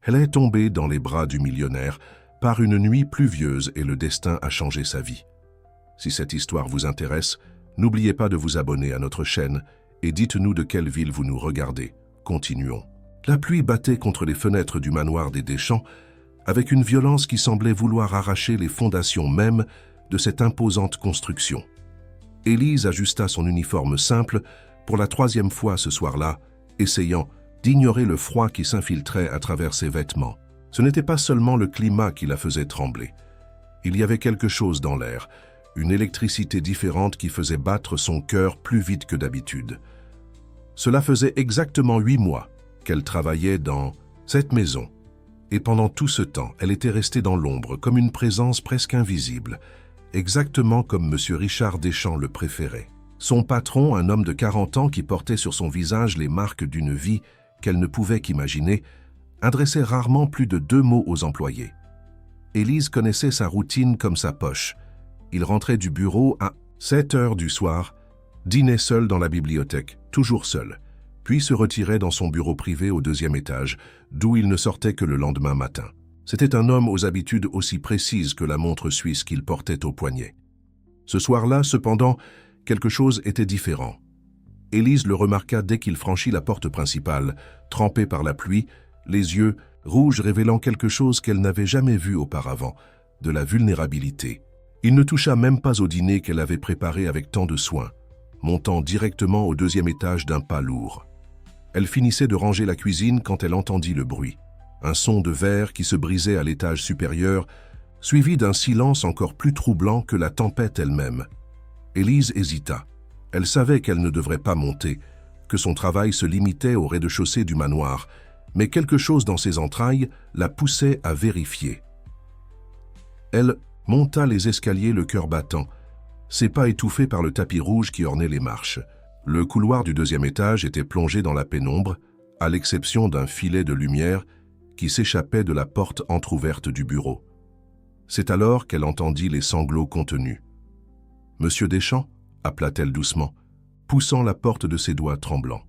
Elle est tombée dans les bras du millionnaire par une nuit pluvieuse et le destin a changé sa vie. Si cette histoire vous intéresse, n'oubliez pas de vous abonner à notre chaîne et dites-nous de quelle ville vous nous regardez. Continuons. La pluie battait contre les fenêtres du manoir des Deschamps avec une violence qui semblait vouloir arracher les fondations mêmes de cette imposante construction. Élise ajusta son uniforme simple pour la troisième fois ce soir-là, essayant d'ignorer le froid qui s'infiltrait à travers ses vêtements. Ce n'était pas seulement le climat qui la faisait trembler. Il y avait quelque chose dans l'air, une électricité différente qui faisait battre son cœur plus vite que d'habitude. Cela faisait exactement 8 mois qu'elle travaillait dans cette maison. Et pendant tout ce temps, elle était restée dans l'ombre, comme une présence presque invisible, exactement comme M. Richard Deschamps le préférait. Son patron, un homme de 40 ans qui portait sur son visage les marques d'une vie qu'elle ne pouvait qu'imaginer, adressait rarement plus de 2 mots aux employés. Élise connaissait sa routine comme sa poche. Il rentrait du bureau à 7 heures du soir, dînait seul dans la bibliothèque, toujours seul, puis se retirait dans son bureau privé au 2e étage, d'où il ne sortait que le lendemain matin. C'était un homme aux habitudes aussi précises que la montre suisse qu'il portait au poignet. Ce soir-là, cependant, quelque chose était différent. Élise le remarqua dès qu'il franchit la porte principale, trempé par la pluie, les yeux rouges révélant quelque chose qu'elle n'avait jamais vu auparavant, de la vulnérabilité. Il ne toucha même pas au dîner qu'elle avait préparé avec tant de soin, montant directement au 2e étage d'un pas lourd. Elle finissait de ranger la cuisine quand elle entendit le bruit. Un son de verre qui se brisait à l'étage supérieur, suivi d'un silence encore plus troublant que la tempête elle-même. Élise hésita. Elle savait qu'elle ne devrait pas monter, que son travail se limitait au rez-de-chaussée du manoir, mais quelque chose dans ses entrailles la poussait à vérifier. Elle monta les escaliers le cœur battant, ses pas étouffés par le tapis rouge qui ornait les marches. Le couloir du 2e étage était plongé dans la pénombre, à l'exception d'un filet de lumière qui s'échappait de la porte entr'ouverte du bureau. C'est alors qu'elle entendit les sanglots contenus. « Monsieur Deschamps » appela-t-elle doucement, poussant la porte de ses doigts tremblants.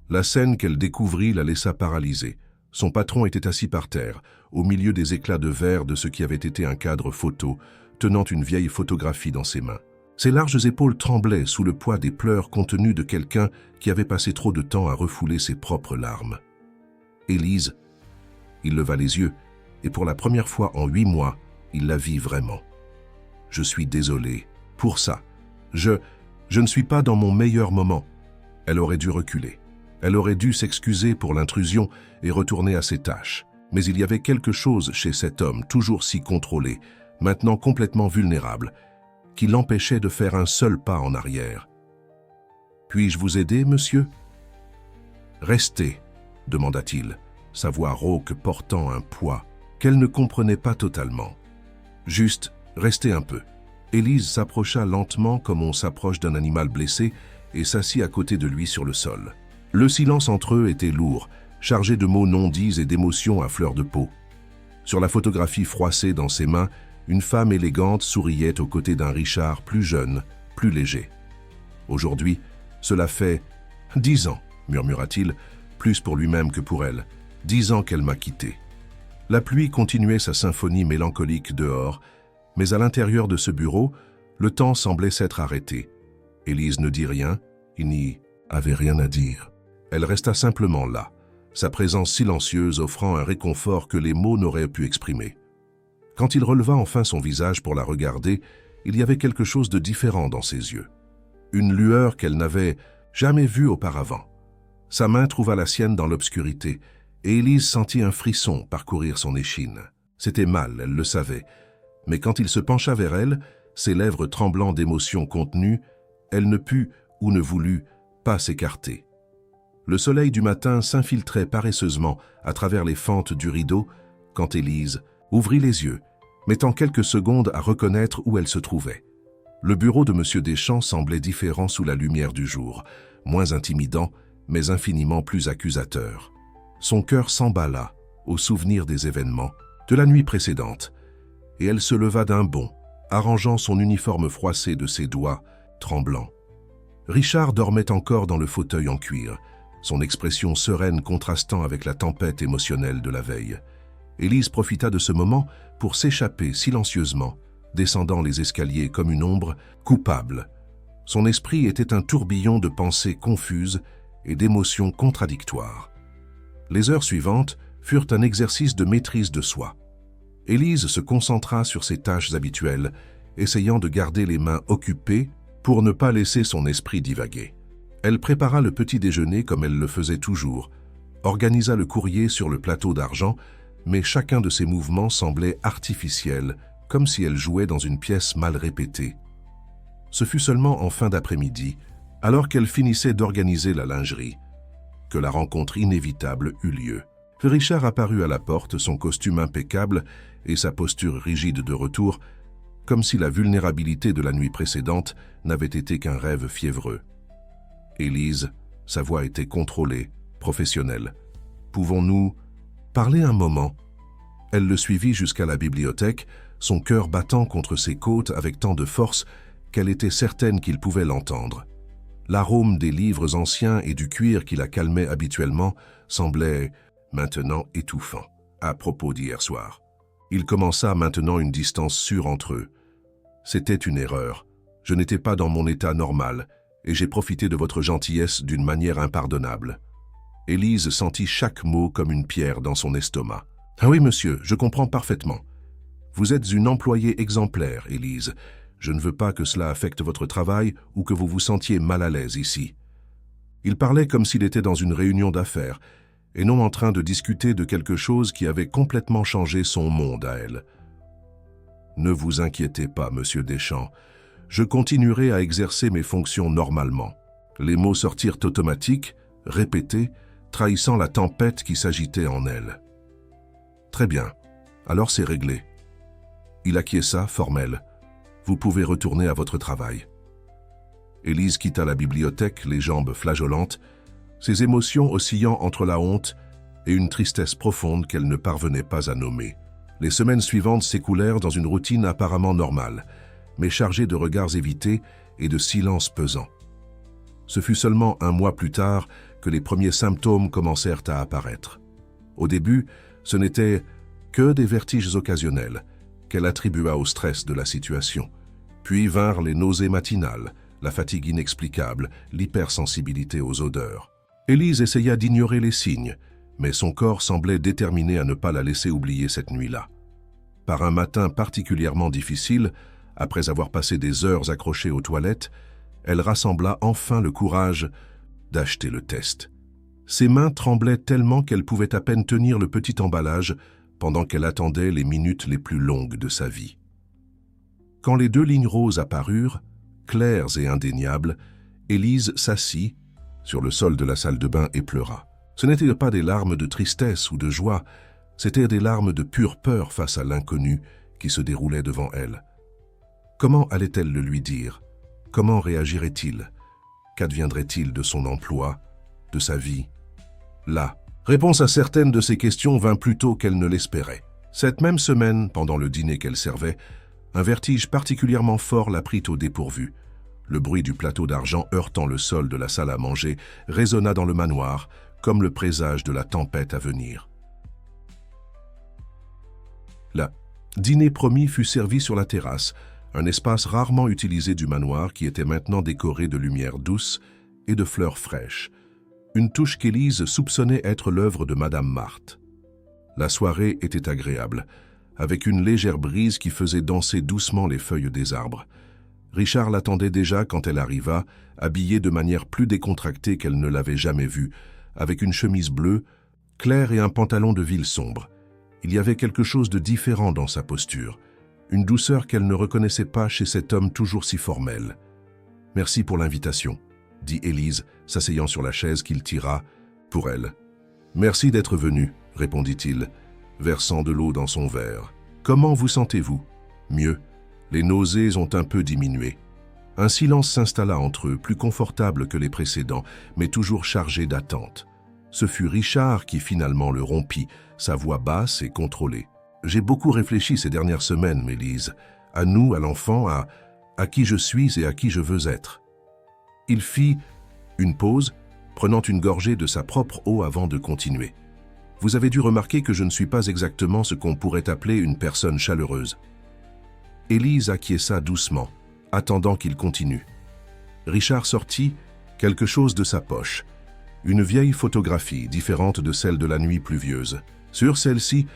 La scène qu'elle découvrit la laissa paralysée. Son patron était assis par terre, au milieu des éclats de verre de ce qui avait été un cadre photo, tenant une vieille photographie dans ses mains. Ses larges épaules tremblaient sous le poids des pleurs contenus de quelqu'un qui avait passé trop de temps à refouler ses propres larmes. Élise, il leva les yeux, et pour la première fois en 8 mois, il la vit vraiment. « Je suis désolé pour ça. Je ne suis pas dans mon meilleur moment. » Elle aurait dû reculer. Elle aurait dû s'excuser pour l'intrusion et retourner à ses tâches. Mais il y avait quelque chose chez cet homme, toujours si contrôlé, maintenant complètement vulnérable, qui l'empêchait de faire un seul pas en arrière. « Puis-je vous aider, monsieur ?»« Restez, » demanda-t-il, sa voix rauque portant un poids qu'elle ne comprenait pas totalement. « Juste, restez un peu. » Élise s'approcha lentement comme on s'approche d'un animal blessé et s'assit à côté de lui sur le sol. Le silence entre eux était lourd, chargé de mots non dits et d'émotions à fleur de peau. Sur la photographie froissée dans ses mains, une femme élégante souriait aux côtés d'un Richard plus jeune, plus léger. Aujourd'hui, cela fait 10 ans, murmura-t-il, plus pour lui-même que pour elle. 10 ans qu'elle m'a quitté. La pluie continuait sa symphonie mélancolique dehors, mais à l'intérieur de ce bureau, le temps semblait s'être arrêté. Élise ne dit rien, il n'y avait rien à dire. Elle resta simplement là, sa présence silencieuse offrant un réconfort que les mots n'auraient pu exprimer. Quand il releva enfin son visage pour la regarder, il y avait quelque chose de différent dans ses yeux. Une lueur qu'elle n'avait jamais vue auparavant. Sa main trouva la sienne dans l'obscurité, et Élise sentit un frisson parcourir son échine. C'était mal, elle le savait, mais quand il se pencha vers elle, ses lèvres tremblant d'émotions contenues, elle ne put, ou ne voulut, pas s'écarter. Le soleil du matin s'infiltrait paresseusement à travers les fentes du rideau quand Élise ouvrit les yeux, mettant quelques secondes à reconnaître où elle se trouvait. Le bureau de M. Deschamps semblait différent sous la lumière du jour, moins intimidant, mais infiniment plus accusateur. Son cœur s'emballa au souvenir des événements de la nuit précédente, et elle se leva d'un bond, arrangeant son uniforme froissé de ses doigts, tremblants. Richard dormait encore dans le fauteuil en cuir, son expression sereine contrastant avec la tempête émotionnelle de la veille. Élise profita de ce moment pour s'échapper silencieusement, descendant les escaliers comme une ombre coupable. Son esprit était un tourbillon de pensées confuses et d'émotions contradictoires. Les heures suivantes furent un exercice de maîtrise de soi. Élise se concentra sur ses tâches habituelles, essayant de garder les mains occupées pour ne pas laisser son esprit divaguer. Elle prépara le petit déjeuner comme elle le faisait toujours, organisa le courrier sur le plateau d'argent, mais chacun de ses mouvements semblait artificiel, comme si elle jouait dans une pièce mal répétée. Ce fut seulement en fin d'après-midi, alors qu'elle finissait d'organiser la lingerie, que la rencontre inévitable eut lieu. Richard apparut à la porte, son costume impeccable et sa posture rigide de retour, comme si la vulnérabilité de la nuit précédente n'avait été qu'un rêve fiévreux. Élise, sa voix était contrôlée, professionnelle. « Pouvons-nous parler un moment ?» Elle le suivit jusqu'à la bibliothèque, son cœur battant contre ses côtes avec tant de force qu'elle était certaine qu'il pouvait l'entendre. L'arôme des livres anciens et du cuir qui la calmait habituellement semblait maintenant étouffant. À propos d'hier soir, il commença maintenant une distance sûre entre eux. C'était une erreur. Je n'étais pas dans mon état normal et j'ai profité de votre gentillesse d'une manière impardonnable. Élise sentit chaque mot comme une pierre dans son estomac. « Ah oui, monsieur, je comprends parfaitement. Vous êtes une employée exemplaire, Élise. Je ne veux pas que cela affecte votre travail ou que vous vous sentiez mal à l'aise ici. » Il parlait comme s'il était dans une réunion d'affaires et non en train de discuter de quelque chose qui avait complètement changé son monde à elle. « Ne vous inquiétez pas, monsieur Deschamps. Je continuerai à exercer mes fonctions normalement. » Les mots sortirent automatiques, répétés, trahissant la tempête qui s'agitait en elle. « Très bien. Alors c'est réglé. » Il acquiesça, formel. « Vous pouvez retourner à votre travail. » Élise quitta la bibliothèque, les jambes flageolantes, ses émotions oscillant entre la honte et une tristesse profonde qu'elle ne parvenait pas à nommer. Les semaines suivantes s'écoulèrent dans une routine apparemment normale, mais chargée de regards évités et de silences pesants. Ce fut seulement un mois plus tard que les premiers symptômes commencèrent à apparaître. Au début, ce n'étaient que des vertiges occasionnels qu'elle attribua au stress de la situation. Puis vinrent les nausées matinales, la fatigue inexplicable, l'hypersensibilité aux odeurs. Élise essaya d'ignorer les signes, mais son corps semblait déterminé à ne pas la laisser oublier cette nuit-là. Par un matin particulièrement difficile, après avoir passé des heures accrochée aux toilettes, elle rassembla enfin le courage d'acheter le test. Ses mains tremblaient tellement qu'elle pouvait à peine tenir le petit emballage pendant qu'elle attendait les minutes les plus longues de sa vie. Quand les 2 lignes roses apparurent, claires et indéniables, Élise s'assit sur le sol de la salle de bain et pleura. Ce n'étaient pas des larmes de tristesse ou de joie, c'étaient des larmes de pure peur face à l'inconnu qui se déroulait devant elle. Comment allait-elle le lui dire? Comment réagirait-il? Qu'adviendrait-il de son emploi, de sa vie? Là, réponse à certaines de ces questions vint plus tôt qu'elle ne l'espérait. Cette même semaine, pendant le dîner qu'elle servait, un vertige particulièrement fort la prit au dépourvu. Le bruit du plateau d'argent heurtant le sol de la salle à manger résonna dans le manoir, comme le présage de la tempête à venir. Le dîner promis fut servi sur la terrasse, un espace rarement utilisé du manoir qui était maintenant décoré de lumière douce et de fleurs fraîches. Une touche qu'Élise soupçonnait être l'œuvre de Madame Marthe. La soirée était agréable, avec une légère brise qui faisait danser doucement les feuilles des arbres. Richard l'attendait déjà quand elle arriva, habillée de manière plus décontractée qu'elle ne l'avait jamais vue, avec une chemise bleue, claire et un pantalon de ville sombre. Il y avait quelque chose de différent dans sa posture, une douceur qu'elle ne reconnaissait pas chez cet homme toujours si formel. « Merci pour l'invitation », dit Élise, s'asseyant sur la chaise qu'il tira pour elle. « Merci d'être venu », répondit-il, versant de l'eau dans son verre. « Comment vous sentez-vous ?»« Mieux. Les nausées ont un peu diminué. » Un silence s'installa entre eux, plus confortable que les précédents, mais toujours chargé d'attente. Ce fut Richard qui finalement le rompit, sa voix basse et contrôlée. « J'ai beaucoup réfléchi ces dernières semaines, Élise, à nous, à l'enfant, à qui je suis et à qui je veux être. » Il fit une pause, prenant une gorgée de sa propre eau avant de continuer. « Vous avez dû remarquer que je ne suis pas exactement ce qu'on pourrait appeler une personne chaleureuse. » Élise acquiesça doucement, attendant qu'il continue. Richard sortit quelque chose de sa poche, une vieille photographie différente de celle de la nuit pluvieuse. Sur celle-ci,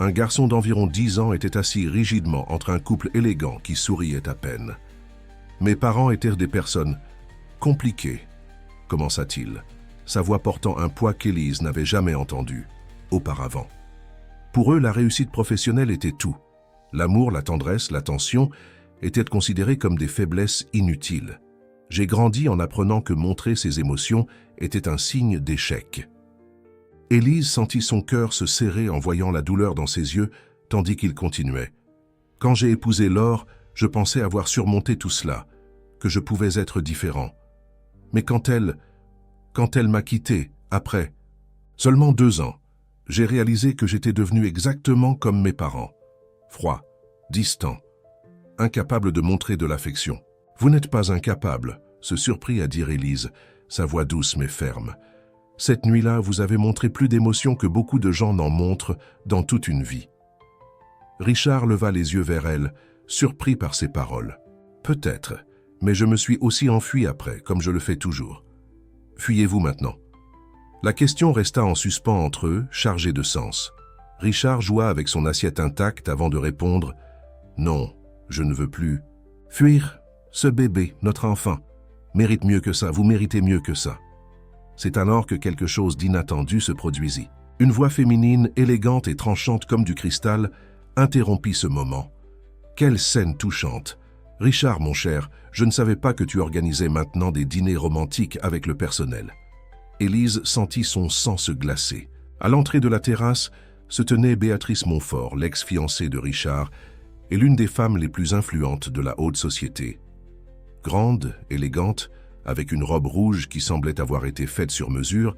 un garçon d'environ 10 ans était assis rigidement entre un couple élégant qui souriait à peine. « Mes parents étaient des personnes compliquées, commença-t-il, sa voix portant un poids qu'Élise n'avait jamais entendu auparavant. Pour eux, la réussite professionnelle était tout. L'amour, la tendresse, l'attention étaient considérés comme des faiblesses inutiles. J'ai grandi en apprenant que montrer ses émotions était un signe d'échec. » Élise sentit son cœur se serrer en voyant la douleur dans ses yeux, tandis qu'il continuait. « Quand j'ai épousé Laure, je pensais avoir surmonté tout cela, que je pouvais être différent. Mais quand elle m'a quitté, après seulement 2 ans, j'ai réalisé que j'étais devenu exactement comme mes parents. Froid, distant, incapable de montrer de l'affection. »« Vous n'êtes pas incapable, » se surprit à dire Élise, sa voix douce mais ferme. « Cette nuit-là, vous avez montré plus d'émotion que beaucoup de gens n'en montrent dans toute une vie. » Richard leva les yeux vers elle, surpris par ses paroles. « Peut-être, mais je me suis aussi enfui après, comme je le fais toujours. Fuyez-vous maintenant. » La question resta en suspens entre eux, chargée de sens. Richard joua avec son assiette intacte avant de répondre « Non, je ne veux plus. Fuir, ce bébé, notre enfant, mérite mieux que ça, vous méritez mieux que ça. » C'est alors que quelque chose d'inattendu se produisit. Une voix féminine, élégante et tranchante comme du cristal, interrompit ce moment. Quelle scène touchante! « Richard, mon cher, je ne savais pas que tu organisais maintenant des dîners romantiques avec le personnel. » Élise sentit son sang se glacer. À l'entrée de la terrasse se tenait Béatrice Montfort, l'ex-fiancée de Richard, et l'une des femmes les plus influentes de la haute société. Grande, élégante, avec une robe rouge qui semblait avoir été faite sur mesure,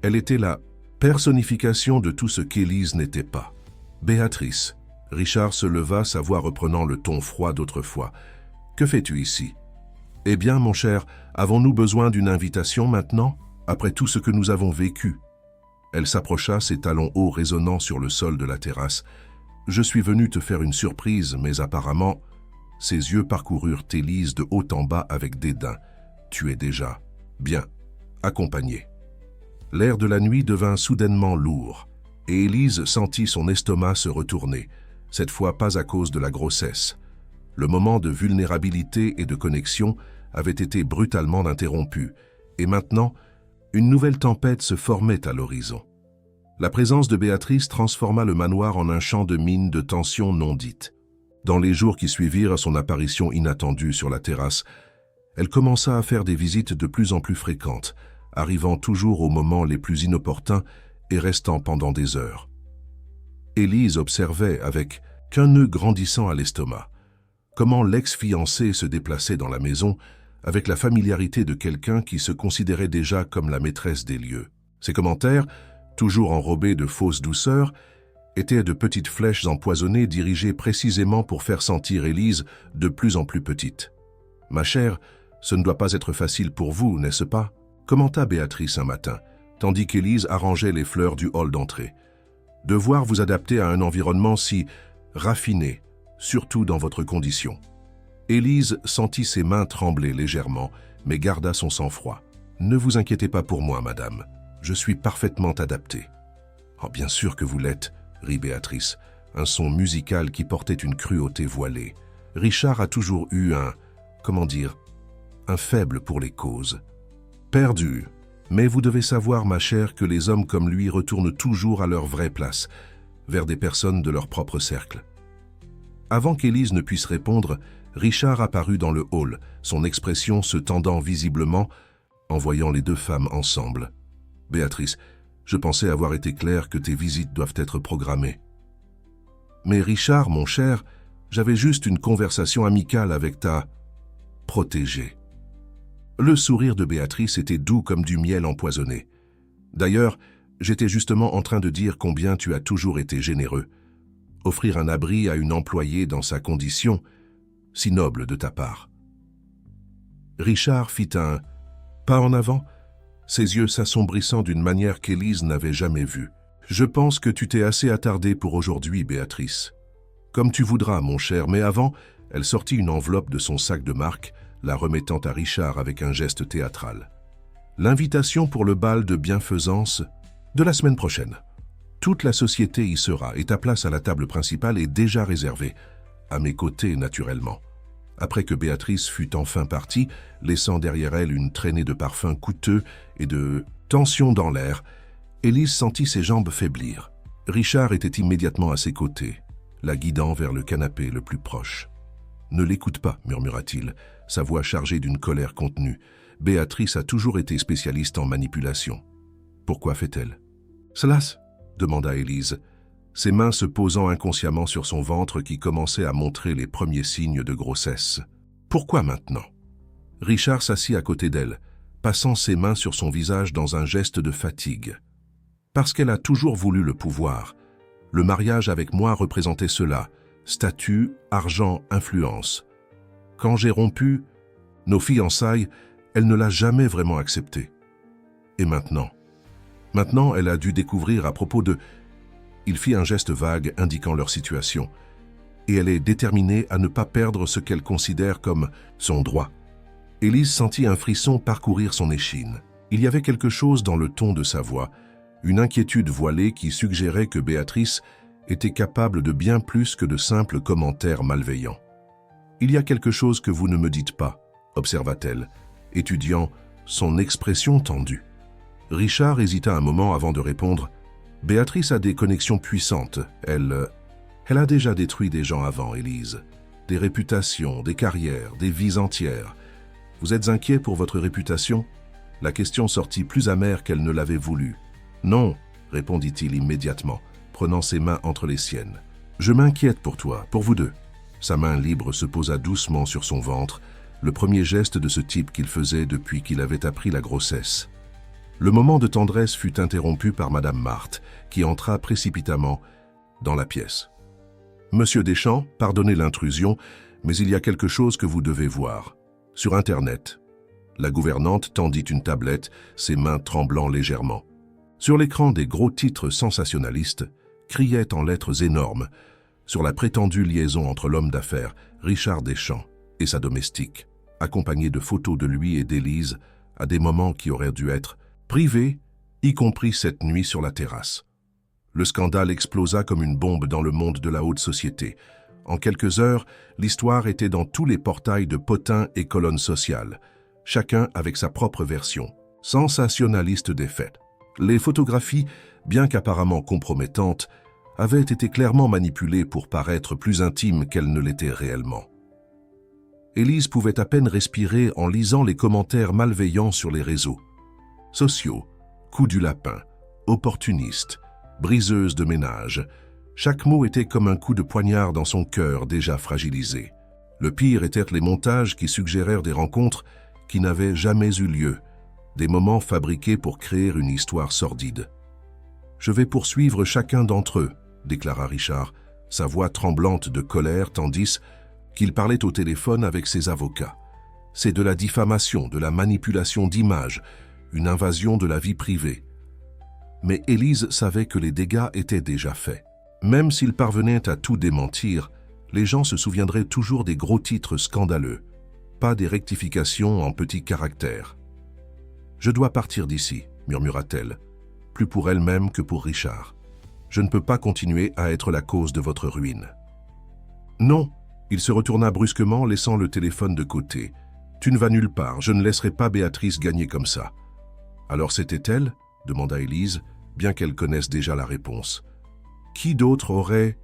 elle était la personnification de tout ce qu'Élise n'était pas. « Béatrice !» Richard se leva, sa voix reprenant le ton froid d'autrefois. « Que fais-tu ici ?»« Eh bien, mon cher, avons-nous besoin d'une invitation maintenant, après tout ce que nous avons vécu ?» Elle s'approcha, ses talons hauts résonnant sur le sol de la terrasse. « Je suis venu te faire une surprise, mais apparemment... » Ses yeux parcoururent Élise de haut en bas avec dédain. « Tu es déjà bien accompagnée. » L'air de la nuit devint soudainement lourd, et Élise sentit son estomac se retourner, cette fois pas à cause de la grossesse. Le moment de vulnérabilité et de connexion avait été brutalement interrompu, et maintenant, une nouvelle tempête se formait à l'horizon. La présence de Béatrice transforma le manoir en un champ de mines de tensions non dites. Dans les jours qui suivirent à son apparition inattendue sur la terrasse, elle commença à faire des visites de plus en plus fréquentes, arrivant toujours aux moments les plus inopportuns et restant pendant des heures. Élise observait, avec qu'un nœud grandissant à l'estomac, comment l'ex-fiancé se déplaçait dans la maison avec la familiarité de quelqu'un qui se considérait déjà comme la maîtresse des lieux. Ses commentaires, toujours enrobés de fausses douceurs, étaient de petites flèches empoisonnées dirigées précisément pour faire sentir Élise de plus en plus petite. « Ma chère, ce ne doit pas être facile pour vous, n'est-ce pas ?» commenta Béatrice un matin, tandis qu'Élise arrangeait les fleurs du hall d'entrée. « Devoir vous adapter à un environnement si raffiné, surtout dans votre condition. » Élise sentit ses mains trembler légèrement, mais garda son sang-froid. « Ne vous inquiétez pas pour moi, madame. Je suis parfaitement adaptée. »« Oh, bien sûr que vous l'êtes, » rit Béatrice, un son musical qui portait une cruauté voilée. Richard a toujours eu un faible pour les causes. Perdu. Mais vous devez savoir, ma chère, que les hommes comme lui retournent toujours à leur vraie place, vers des personnes de leur propre cercle. Avant qu'Élise ne puisse répondre, Richard apparut dans le hall, son expression se tendant visiblement en voyant les deux femmes ensemble. « Béatrice, je pensais avoir été clair que tes visites doivent être programmées. »« Mais Richard, mon cher, j'avais juste une conversation amicale avec ta protégée. » Le sourire de Béatrice était doux comme du miel empoisonné. « D'ailleurs, j'étais justement en train de dire combien tu as toujours été généreux. Offrir un abri à une employée dans sa condition, si noble de ta part. » Richard fit un pas en avant, ses yeux s'assombrissant d'une manière qu'Élise n'avait jamais vue. « Je pense que tu t'es assez attardée pour aujourd'hui, Béatrice. Comme tu voudras, mon cher, mais avant, elle sortit une enveloppe de son sac de marque, la remettant à Richard avec un geste théâtral. L'invitation pour le bal de bienfaisance de la semaine prochaine. Toute la société y sera et ta place à la table principale est déjà réservée, à mes côtés naturellement. » Après que Béatrice fut enfin partie, laissant derrière elle une traînée de parfums coûteux et de tension dans l'air, Élise sentit ses jambes faiblir. Richard était immédiatement à ses côtés, la guidant vers le canapé le plus proche. « Ne l'écoute pas, murmura-t-il, sa voix chargée d'une colère contenue. Béatrice a toujours été spécialiste en manipulation. Pourquoi fait-elle ? Cela, demanda Élise, ses mains se posant inconsciemment sur son ventre qui commençait à montrer les premiers signes de grossesse. Pourquoi maintenant ? Richard s'assit à côté d'elle, passant ses mains sur son visage dans un geste de fatigue. Parce qu'elle a toujours voulu le pouvoir. Le mariage avec moi représentait cela, statut, argent, influence. Quand j'ai rompu nos fiançailles, elle ne l'a jamais vraiment accepté. Et maintenant ? Maintenant, elle a dû découvrir à propos de... Il fit un geste vague indiquant leur situation. Et elle est déterminée à ne pas perdre ce qu'elle considère comme son droit. Élise sentit un frisson parcourir son échine. Il y avait quelque chose dans le ton de sa voix, une inquiétude voilée qui suggérait que Béatrice était capable de bien plus que de simples commentaires malveillants. « Il y a quelque chose que vous ne me dites pas », observa-t-elle, étudiant son expression tendue. Richard hésita un moment avant de répondre. « Béatrice a des connexions puissantes. Elle a déjà détruit des gens avant, Élise. Des réputations, des carrières, des vies entières. Vous êtes inquiet pour votre réputation ?» La question sortit plus amère qu'elle ne l'avait voulu. « Non, » répondit-il immédiatement, prenant ses mains entre les siennes. « Je m'inquiète pour toi, pour vous deux. » Sa main libre se posa doucement sur son ventre, le premier geste de ce type qu'il faisait depuis qu'il avait appris la grossesse. Le moment de tendresse fut interrompu par Madame Marthe, qui entra précipitamment dans la pièce. « Monsieur Deschamps, pardonnez l'intrusion, mais il y a quelque chose que vous devez voir. Sur Internet. » La gouvernante tendit une tablette, ses mains tremblant légèrement. Sur l'écran, des gros titres sensationnalistes criaient en lettres énormes sur la prétendue liaison entre l'homme d'affaires Richard Deschamps et sa domestique, accompagnée de photos de lui et d'Élise à des moments qui auraient dû être privés, y compris cette nuit sur la terrasse. Le scandale explosa comme une bombe dans le monde de la haute société. En quelques heures, l'histoire était dans tous les portails de potins et colonnes sociales, chacun avec sa propre version, sensationnaliste des faits. Les photographies, bien qu'apparemment compromettantes, avaient été clairement manipulées pour paraître plus intimes qu'elles ne l'étaient réellement. Élise pouvait à peine respirer en lisant les commentaires malveillants sur les réseaux sociaux, coup du lapin, opportuniste, briseuse de ménage. Chaque mot était comme un coup de poignard dans son cœur déjà fragilisé. Le pire étaient les montages qui suggérèrent des rencontres qui n'avaient jamais eu lieu, des moments fabriqués pour créer une histoire sordide. « Je vais poursuivre chacun d'entre eux », déclara Richard, sa voix tremblante de colère tandis qu'il parlait au téléphone avec ses avocats. « C'est de la diffamation, de la manipulation d'images, une invasion de la vie privée. » Mais Élise savait que les dégâts étaient déjà faits. Même s'il parvenait à tout démentir, les gens se souviendraient toujours des gros titres scandaleux, pas des rectifications en petits caractères. « Je dois partir d'ici, » murmura-t-elle, plus pour elle-même que pour Richard. « Je ne peux pas continuer à être la cause de votre ruine. »« Non !» Il se retourna brusquement, laissant le téléphone de côté. « Tu ne vas nulle part, je ne laisserai pas Béatrice gagner comme ça. »« Alors c'était elle ?» demanda Élise, bien qu'elle connaisse déjà la réponse. « Qui d'autre aurait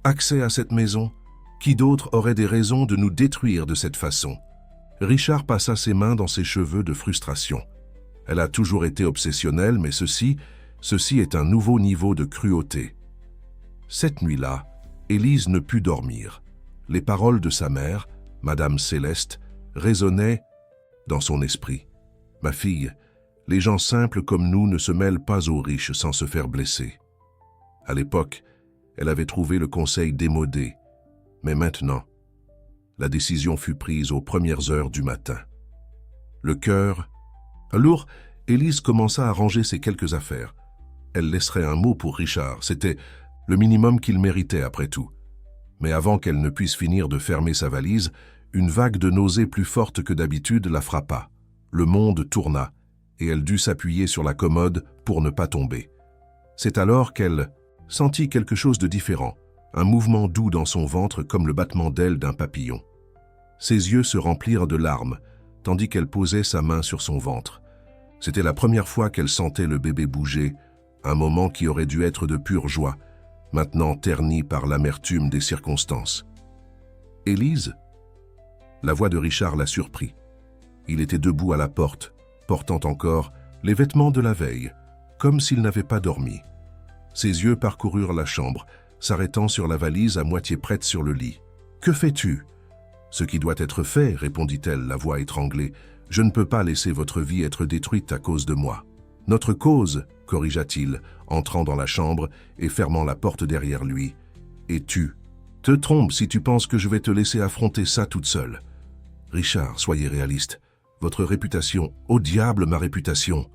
accès à cette maison? Qui d'autre aurait des raisons de nous détruire de cette façon ?» Richard passa ses mains dans ses cheveux de frustration. Elle a toujours été obsessionnelle, mais ceci est un nouveau niveau de cruauté. Cette nuit-là, Élise ne put dormir. Les paroles de sa mère, Madame Céleste, résonnaient dans son esprit. « Ma fille, les gens simples comme nous ne se mêlent pas aux riches sans se faire blesser. » À l'époque, elle avait trouvé le conseil démodé, mais maintenant, la décision fut prise aux premières heures du matin. Le cœur lourd, Élise commença à ranger ses quelques affaires. Elle laisserait un mot pour Richard, c'était le minimum qu'il méritait après tout. Mais avant qu'elle ne puisse finir de fermer sa valise, une vague de nausée plus forte que d'habitude la frappa. Le monde tourna, et elle dut s'appuyer sur la commode pour ne pas tomber. C'est alors qu'elle sentit quelque chose de différent, un mouvement doux dans son ventre comme le battement d'ailes d'un papillon. Ses yeux se remplirent de larmes, tandis qu'elle posait sa main sur son ventre. C'était la première fois qu'elle sentait le bébé bouger, un moment qui aurait dû être de pure joie, maintenant terni par l'amertume des circonstances. « Élise ?» La voix de Richard la surprit. Il était debout à la porte, portant encore les vêtements de la veille, comme s'il n'avait pas dormi. Ses yeux parcoururent la chambre, s'arrêtant sur la valise à moitié prête sur le lit. « Que fais-tu » ? « Ce qui doit être fait, répondit-elle, la voix étranglée. Je ne peux pas laisser votre vie être détruite à cause de moi. Notre cause, corrigea-t-il, entrant dans la chambre et fermant la porte derrière lui. Et tu te trompes si tu penses que je vais te laisser affronter ça toute seule. Richard, soyez réaliste. Votre réputation, au diable ma réputation.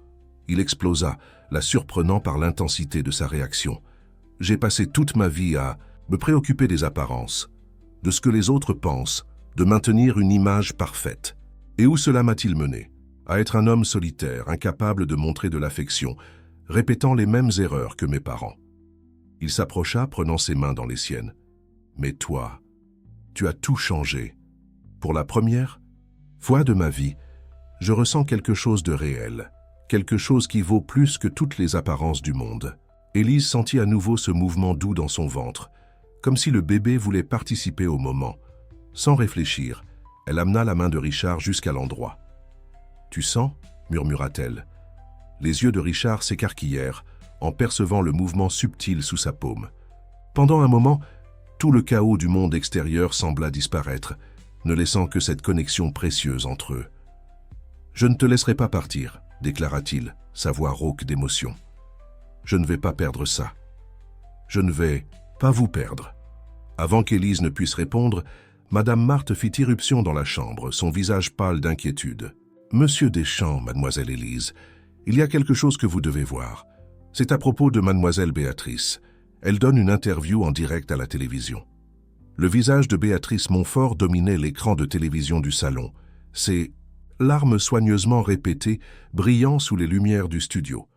Il explosa, la surprenant par l'intensité de sa réaction. J'ai passé toute ma vie à me préoccuper des apparences, de ce que les autres pensent, de maintenir une image parfaite. Et où cela m'a-t-il mené? À être un homme solitaire, incapable de montrer de l'affection, répétant les mêmes erreurs que mes parents. Il s'approcha, prenant ses mains dans les siennes. Mais toi, tu as tout changé. Pour la première fois de ma vie, je ressens quelque chose de réel, quelque chose qui vaut plus que toutes les apparences du monde. Élise sentit à nouveau ce mouvement doux dans son ventre, comme si le bébé voulait participer au moment. Sans réfléchir, elle amena la main de Richard jusqu'à l'endroit. « Tu sens » murmura-t-elle. Les yeux de Richard s'écarquillèrent en percevant le mouvement subtil sous sa paume. Pendant un moment, tout le chaos du monde extérieur sembla disparaître, ne laissant que cette connexion précieuse entre eux. « Je ne te laisserai pas partir » déclara-t-il, sa voix rauque d'émotion. « Je ne vais pas perdre ça. Je ne vais pas vous perdre. » Avant qu'Élise ne puisse répondre, Madame Marthe fit irruption dans la chambre, son visage pâle d'inquiétude. « Monsieur Deschamps, mademoiselle Élise, il y a quelque chose que vous devez voir. C'est à propos de mademoiselle Béatrice. Elle donne une interview en direct à la télévision. » Le visage de Béatrice Montfort dominait l'écran de télévision du salon. Ses larmes soigneusement répétées, brillant sous les lumières du studio.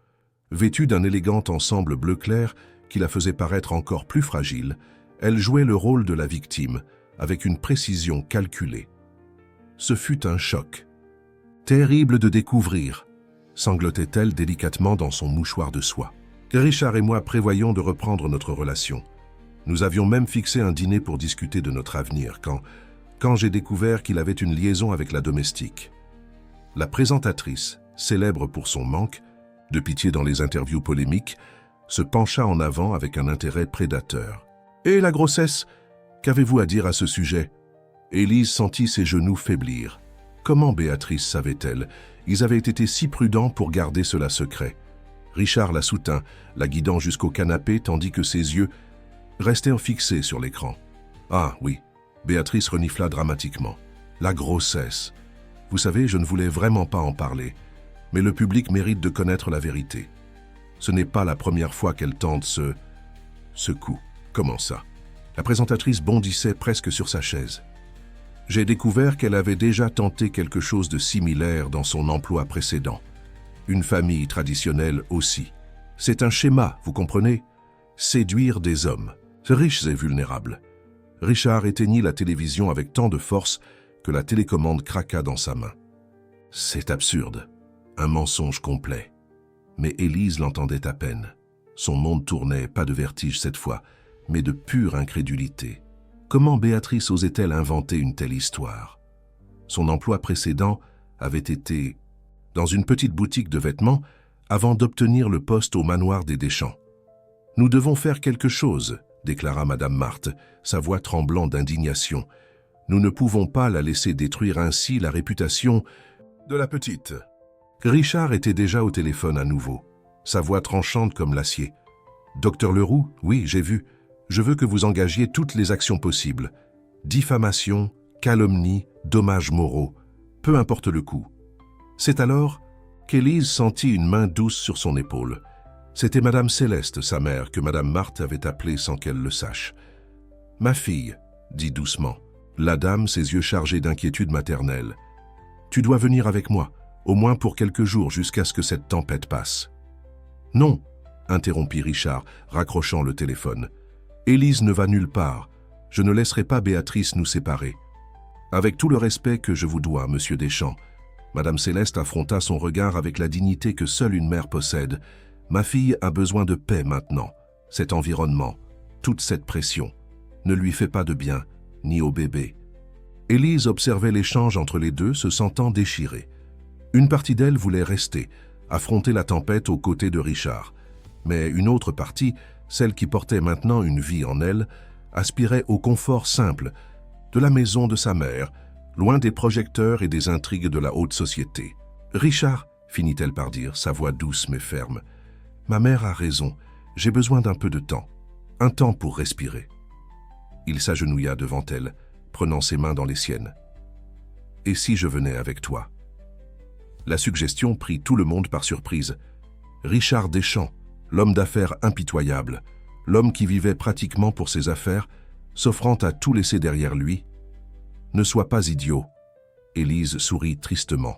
Vêtue d'un élégant ensemble bleu clair qui la faisait paraître encore plus fragile, elle jouait le rôle de la victime, avec une précision calculée. Ce fut un choc. Terrible de découvrir, sanglotait-elle délicatement dans son mouchoir de soie. Richard et moi prévoyons de reprendre notre relation. Nous avions même fixé un dîner pour discuter de notre avenir quand j'ai découvert qu'il avait une liaison avec la domestique. La présentatrice, célèbre pour son manque de pitié dans les interviews polémiques, se pencha en avant avec un intérêt prédateur. « Et la grossesse ? Qu'avez-vous à dire à ce sujet ?» Élise sentit ses genoux faiblir. Comment Béatrice savait-elle? Ils avaient été si prudents pour garder cela secret. Richard la soutint, la guidant jusqu'au canapé tandis que ses yeux restèrent fixés sur l'écran. « Ah oui », Béatrice renifla dramatiquement. « La grossesse. Vous savez, je ne voulais vraiment pas en parler, mais le public mérite de connaître la vérité. Ce n'est pas la première fois qu'elle tente ce coup. Comment ça ?» La présentatrice bondissait presque sur sa chaise. « J'ai découvert qu'elle avait déjà tenté quelque chose de similaire dans son emploi précédent. Une famille traditionnelle aussi. C'est un schéma, vous comprenez? Séduire des hommes, riches et vulnérables. » Richard éteignit la télévision avec tant de force que la télécommande craqua dans sa main. C'est absurde, un mensonge complet. Mais Élise l'entendait à peine. Son monde tournait, pas de vertige cette fois, mais de pure incrédulité. Comment Béatrice osait-elle inventer une telle histoire? Son emploi précédent avait été dans une petite boutique de vêtements avant d'obtenir le poste au manoir des Deschamps. « Nous devons faire quelque chose », déclara Madame Marthe, sa voix tremblant d'indignation. « Nous ne pouvons pas la laisser détruire ainsi la réputation de la petite. » Richard était déjà au téléphone à nouveau, sa voix tranchante comme l'acier. « Docteur Leroux, oui, j'ai vu. Je veux que vous engagiez toutes les actions possibles. Diffamation, calomnie, dommages moraux, peu importe le coût. » C'est alors qu'Élise sentit une main douce sur son épaule. C'était Madame Céleste, sa mère, que Madame Marthe avait appelée sans qu'elle le sache. « Ma fille, » dit doucement. La dame, ses yeux chargés d'inquiétude maternelle. « Tu dois venir avec moi, au moins pour quelques jours jusqu'à ce que cette tempête passe. »« Non !» interrompit Richard, raccrochant le téléphone. « Élise ne va nulle part. Je ne laisserai pas Béatrice nous séparer. » Avec tout le respect que je vous dois, Monsieur Deschamps, Madame Céleste affronta son regard avec la dignité que seule une mère possède. Ma fille a besoin de paix maintenant. Cet environnement, toute cette pression, ne lui fait pas de bien, ni au bébé. Élise observait l'échange entre les deux, se sentant déchirée. Une partie d'elle voulait rester, affronter la tempête aux côtés de Richard. Mais une autre partie, celle qui portait maintenant une vie en elle, aspirait au confort simple de la maison de sa mère, loin des projecteurs et des intrigues de la haute société. « Richard, » finit-elle par dire, sa voix douce mais ferme, « ma mère a raison, j'ai besoin d'un peu de temps, un temps pour respirer. » Il s'agenouilla devant elle, prenant ses mains dans les siennes. « Et si je venais avec toi ?» La suggestion prit tout le monde par surprise. Richard Deschamps, l'homme d'affaires impitoyable, l'homme qui vivait pratiquement pour ses affaires, s'offrant à tout laisser derrière lui. « Ne sois pas idiot. » Élise sourit tristement.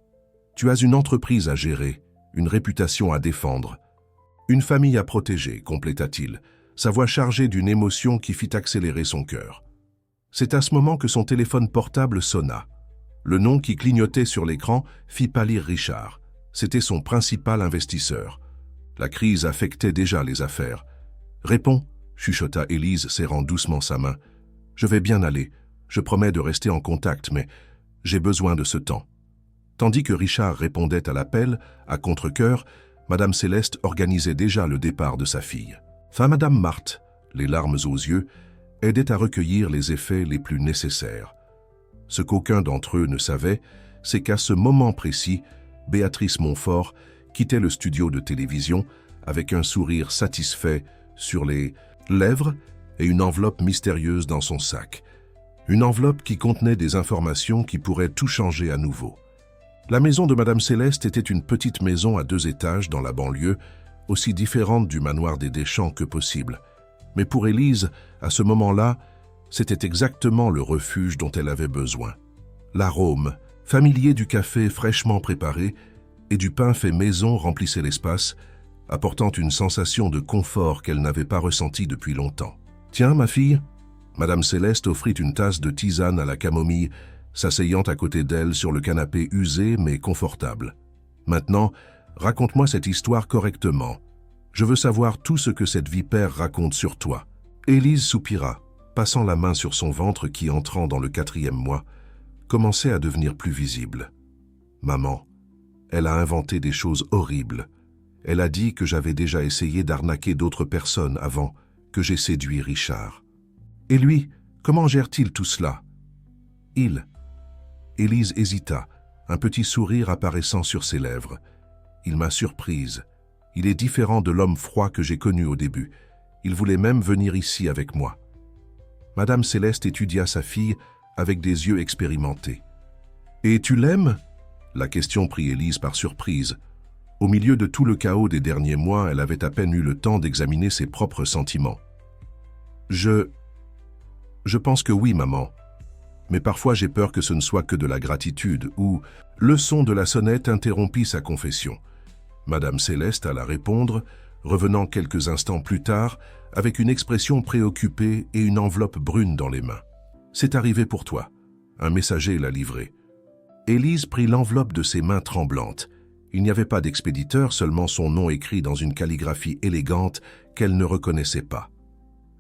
« Tu as une entreprise à gérer, une réputation à défendre, une famille à protéger, compléta-t-il, sa voix chargée d'une émotion qui fit accélérer son cœur. C'est à ce moment que son téléphone portable sonna. Le nom qui clignotait sur l'écran fit pâlir Richard. C'était son principal investisseur. La crise affectait déjà les affaires. « Réponds », chuchota Élise, serrant doucement sa main. « Je vais bien aller. Je promets de rester en contact, mais j'ai besoin de ce temps. » Tandis que Richard répondait à l'appel, à contre-cœur, Madame Céleste organisait déjà le départ de sa fille. Madame Marthe, les larmes aux yeux, aidait à recueillir les effets les plus nécessaires. Ce qu'aucun d'entre eux ne savait, c'est qu'à ce moment précis, Béatrice Montfort quittait le studio de télévision avec un sourire satisfait sur les lèvres et une enveloppe mystérieuse dans son sac. Une enveloppe qui contenait des informations qui pourraient tout changer à nouveau. La maison de Madame Céleste était une petite maison à 2 étages dans la banlieue, aussi différente du manoir des Deschamps que possible. Mais pour Élise, à ce moment-là, c'était exactement le refuge dont elle avait besoin. L'arôme, familier du café fraîchement préparé et du pain fait maison remplissait l'espace, apportant une sensation de confort qu'elle n'avait pas ressentie depuis longtemps. « Tiens, ma fille !» Madame Céleste offrit une tasse de tisane à la camomille, s'asseyant à côté d'elle sur le canapé usé mais confortable. « Maintenant, raconte-moi cette histoire correctement. Je veux savoir tout ce que cette vipère raconte sur toi. » Élise soupira, passant la main sur son ventre qui, entrant dans le 4e mois, commençait à devenir plus visible. « Maman, elle a inventé des choses horribles. Elle a dit que j'avais déjà essayé d'arnaquer d'autres personnes avant que j'ai séduit Richard. Et lui, comment gère-t-il tout cela ? » « Il. » Élise hésita, un petit sourire apparaissant sur ses lèvres. « Il m'a surprise. Il est différent de l'homme froid que j'ai connu au début. Il voulait même venir ici avec moi. » Madame Céleste étudia sa fille avec des yeux expérimentés. « Et tu l'aimes ?» La question prit Élise par surprise. Au milieu de tout le chaos des derniers mois, elle avait à peine eu le temps d'examiner ses propres sentiments. « Je pense que oui, maman. Mais parfois j'ai peur que ce ne soit que de la gratitude, ou le son de la sonnette interrompit sa confession. Madame Céleste alla répondre, revenant quelques instants plus tard, avec une expression préoccupée et une enveloppe brune dans les mains. « C'est arrivé pour toi. » Un messager l'a livré. Élise prit l'enveloppe de ses mains tremblantes. Il n'y avait pas d'expéditeur, seulement son nom écrit dans une calligraphie élégante qu'elle ne reconnaissait pas.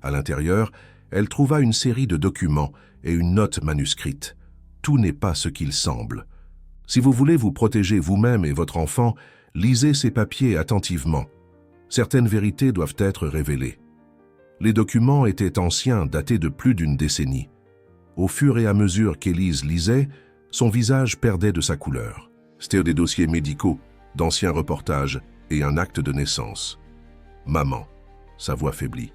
À l'intérieur, elle trouva une série de documents et une note manuscrite. Tout n'est pas ce qu'il semble. Si vous voulez vous protéger vous-même et votre enfant, lisez ces papiers attentivement. Certaines vérités doivent être révélées. Les documents étaient anciens, datés de plus d'1 décennie. Au fur et à mesure qu'Élise lisait, son visage perdait de sa couleur. C'était des dossiers médicaux, d'anciens reportages et un acte de naissance. Maman, sa voix faiblit.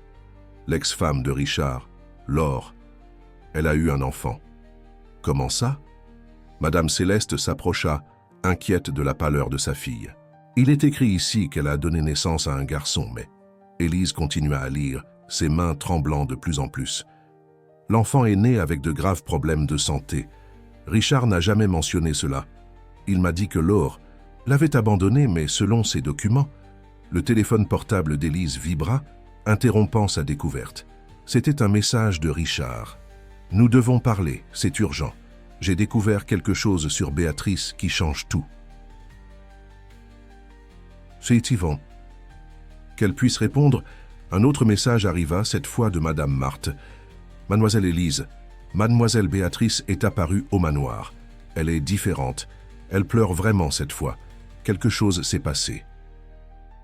L'ex-femme de Richard, Laure, elle a eu un enfant. Comment ça ? Madame Céleste s'approcha, inquiète de la pâleur de sa fille. Il est écrit ici qu'elle a donné naissance à un garçon, mais Élise continua à lire, ses mains tremblant de plus en plus. L'enfant est né avec de graves problèmes de santé. Richard n'a jamais mentionné cela. Il m'a dit que Laure l'avait abandonné, mais selon ses documents, le téléphone portable d'Élise vibra, interrompant sa découverte. C'était un message de Richard. « Nous devons parler, c'est urgent. J'ai découvert quelque chose sur Béatrice qui change tout. » C'est Yvon. Qu'elle puisse répondre, un autre message arriva, cette fois de Madame Marthe. « Mademoiselle Élise, Mademoiselle Béatrice est apparue au manoir. Elle est différente. Elle pleure vraiment cette fois. Quelque chose s'est passé. »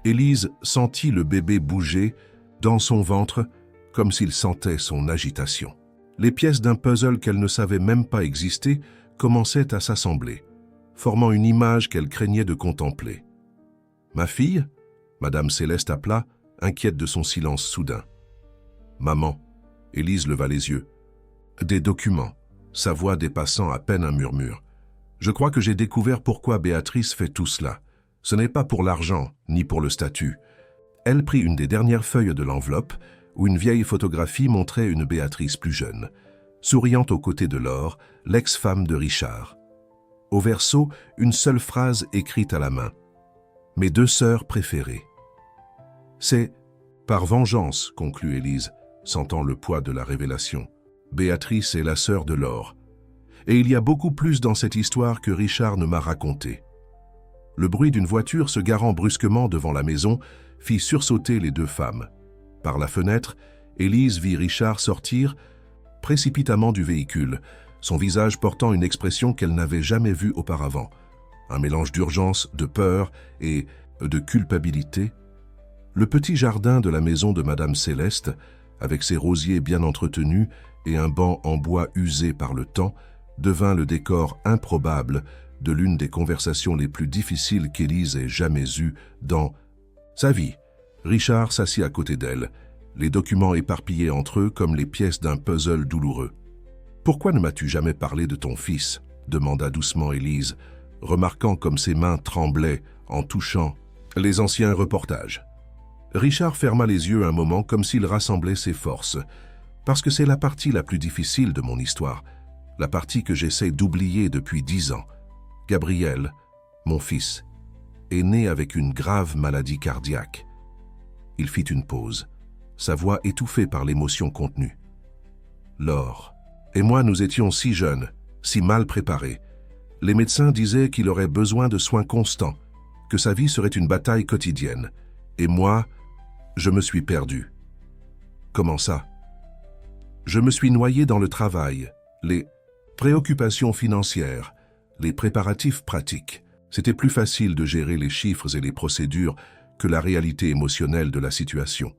Élise sentit le bébé bouger dans son ventre comme s'il sentait son agitation. Les pièces d'un puzzle qu'elle ne savait même pas exister commençaient à s'assembler, formant une image qu'elle craignait de contempler. « Ma fille ?» Madame Céleste appela, inquiète de son silence soudain. « Maman ?» Élise leva les yeux. « Des documents. » Sa voix dépassant à peine un murmure. « Je crois que j'ai découvert pourquoi Béatrice fait tout cela. Ce n'est pas pour l'argent, ni pour le statut. » Elle prit une des dernières feuilles de l'enveloppe, où une vieille photographie montrait une Béatrice plus jeune, souriant aux côtés de Laure, l'ex-femme de Richard. Au verso, une seule phrase écrite à la main. « Mes deux sœurs préférées. » C'est « par vengeance », conclut Élise, sentant le poids de la révélation. Béatrice est la sœur de Laure. Et il y a beaucoup plus dans cette histoire que Richard ne m'a raconté. Le bruit d'une voiture se garant brusquement devant la maison fit sursauter les deux femmes. Par la fenêtre, Élise vit Richard sortir précipitamment du véhicule, son visage portant une expression qu'elle n'avait jamais vue auparavant. Un mélange d'urgence, de peur et de culpabilité. Le petit jardin de la maison de Madame Céleste, avec ses rosiers bien entretenus et un banc en bois usé par le temps, devint le décor improbable de l'une des conversations les plus difficiles qu'Élise ait jamais eues dans sa vie. Richard s'assit à côté d'elle, les documents éparpillés entre eux comme les pièces d'un puzzle douloureux. « Pourquoi ne m'as-tu jamais parlé de ton fils ?» demanda doucement Élise, remarquant comme ses mains tremblaient en touchant les anciens reportages. Richard ferma les yeux un moment comme s'il rassemblait ses forces, parce que c'est la partie la plus difficile de mon histoire, la partie que j'essaie d'oublier depuis 10 ans. Gabriel, mon fils, est né avec une grave maladie cardiaque. Il fit une pause, sa voix étouffée par l'émotion contenue. Laure et moi, nous étions si jeunes, si mal préparés. Les médecins disaient qu'il aurait besoin de soins constants, que sa vie serait une bataille quotidienne. Et moi, je me suis perdu. Comment ça? Je me suis noyé dans le travail, les préoccupations financières, les préparatifs pratiques. C'était plus facile de gérer les chiffres et les procédures que la réalité émotionnelle de la situation.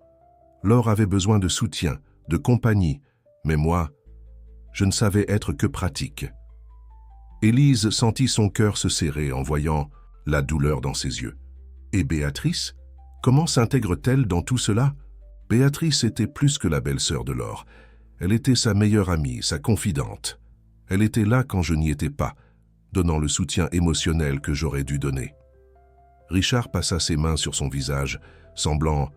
Laure avait besoin de soutien, de compagnie, mais moi, je ne savais être que pratique. Élise sentit son cœur se serrer en voyant la douleur dans ses yeux. Et Béatrice? Comment s'intègre-t-elle dans tout cela? Béatrice était plus que la belle-sœur de Laure. Elle était sa meilleure amie, sa confidente. Elle était là quand je n'y étais pas, donnant le soutien émotionnel que j'aurais dû donner. Richard passa ses mains sur son visage, semblant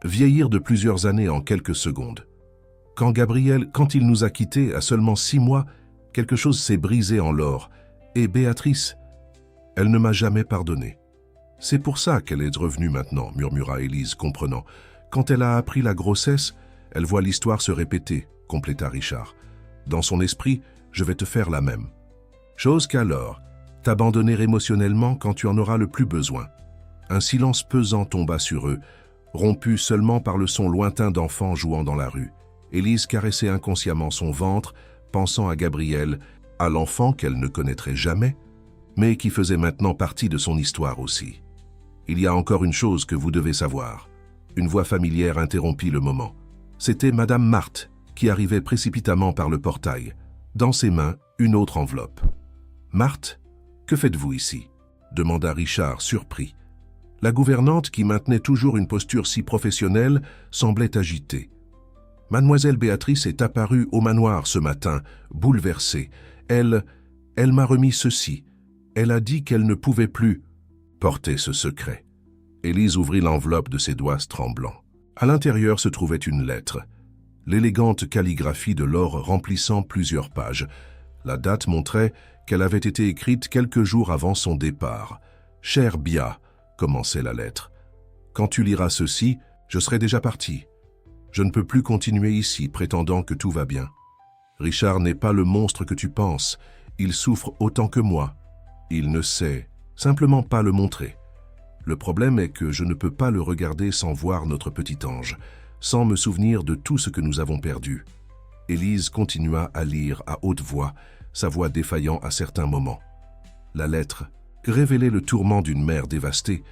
vieillir de plusieurs années en quelques secondes. Quand il nous a quittés à seulement 6 mois, quelque chose s'est brisé en Laure. Et Béatrice, elle ne m'a jamais pardonné. C'est pour ça qu'elle est revenue maintenant, murmura Élise, comprenant. Quand elle a appris la grossesse, elle voit l'histoire se répéter, compléta Richard. Dans son esprit, je vais te faire la même. Chose qu'alors, t'abandonner émotionnellement quand tu en auras le plus besoin. Un silence pesant tomba sur eux, rompu seulement par le son lointain d'enfants jouant dans la rue. Élise caressait inconsciemment son ventre, pensant à Gabriel, à l'enfant qu'elle ne connaîtrait jamais, mais qui faisait maintenant partie de son histoire aussi. Il y a encore une chose que vous devez savoir. Une voix familière interrompit le moment. C'était Madame Marthe, qui arrivait précipitamment par le portail. Dans ses mains, une autre enveloppe. « Marthe, que faites-vous ici ?» demanda Richard, surpris. La gouvernante, qui maintenait toujours une posture si professionnelle, semblait agitée. Mademoiselle Béatrice est apparue au manoir ce matin, bouleversée. Elle m'a remis ceci. Elle a dit qu'elle ne pouvait plus porter ce secret. Élise ouvrit l'enveloppe de ses doigts tremblants. À l'intérieur se trouvait une lettre, l'élégante calligraphie de Laure remplissant plusieurs pages. La date montrait qu'elle avait été écrite quelques jours avant son départ. « Cher Bia », commençait la lettre, « quand tu liras ceci, je serai déjà parti. Je ne peux plus continuer ici, prétendant que tout va bien. Richard n'est pas le monstre que tu penses. Il souffre autant que moi. Il ne sait simplement pas le montrer. Le problème est que je ne peux pas le regarder sans voir notre petit ange, sans me souvenir de tout ce que nous avons perdu. » Élise continua à lire à haute voix, sa voix défaillant à certains moments. La lettre révélait le tourment d'une mère dévastée,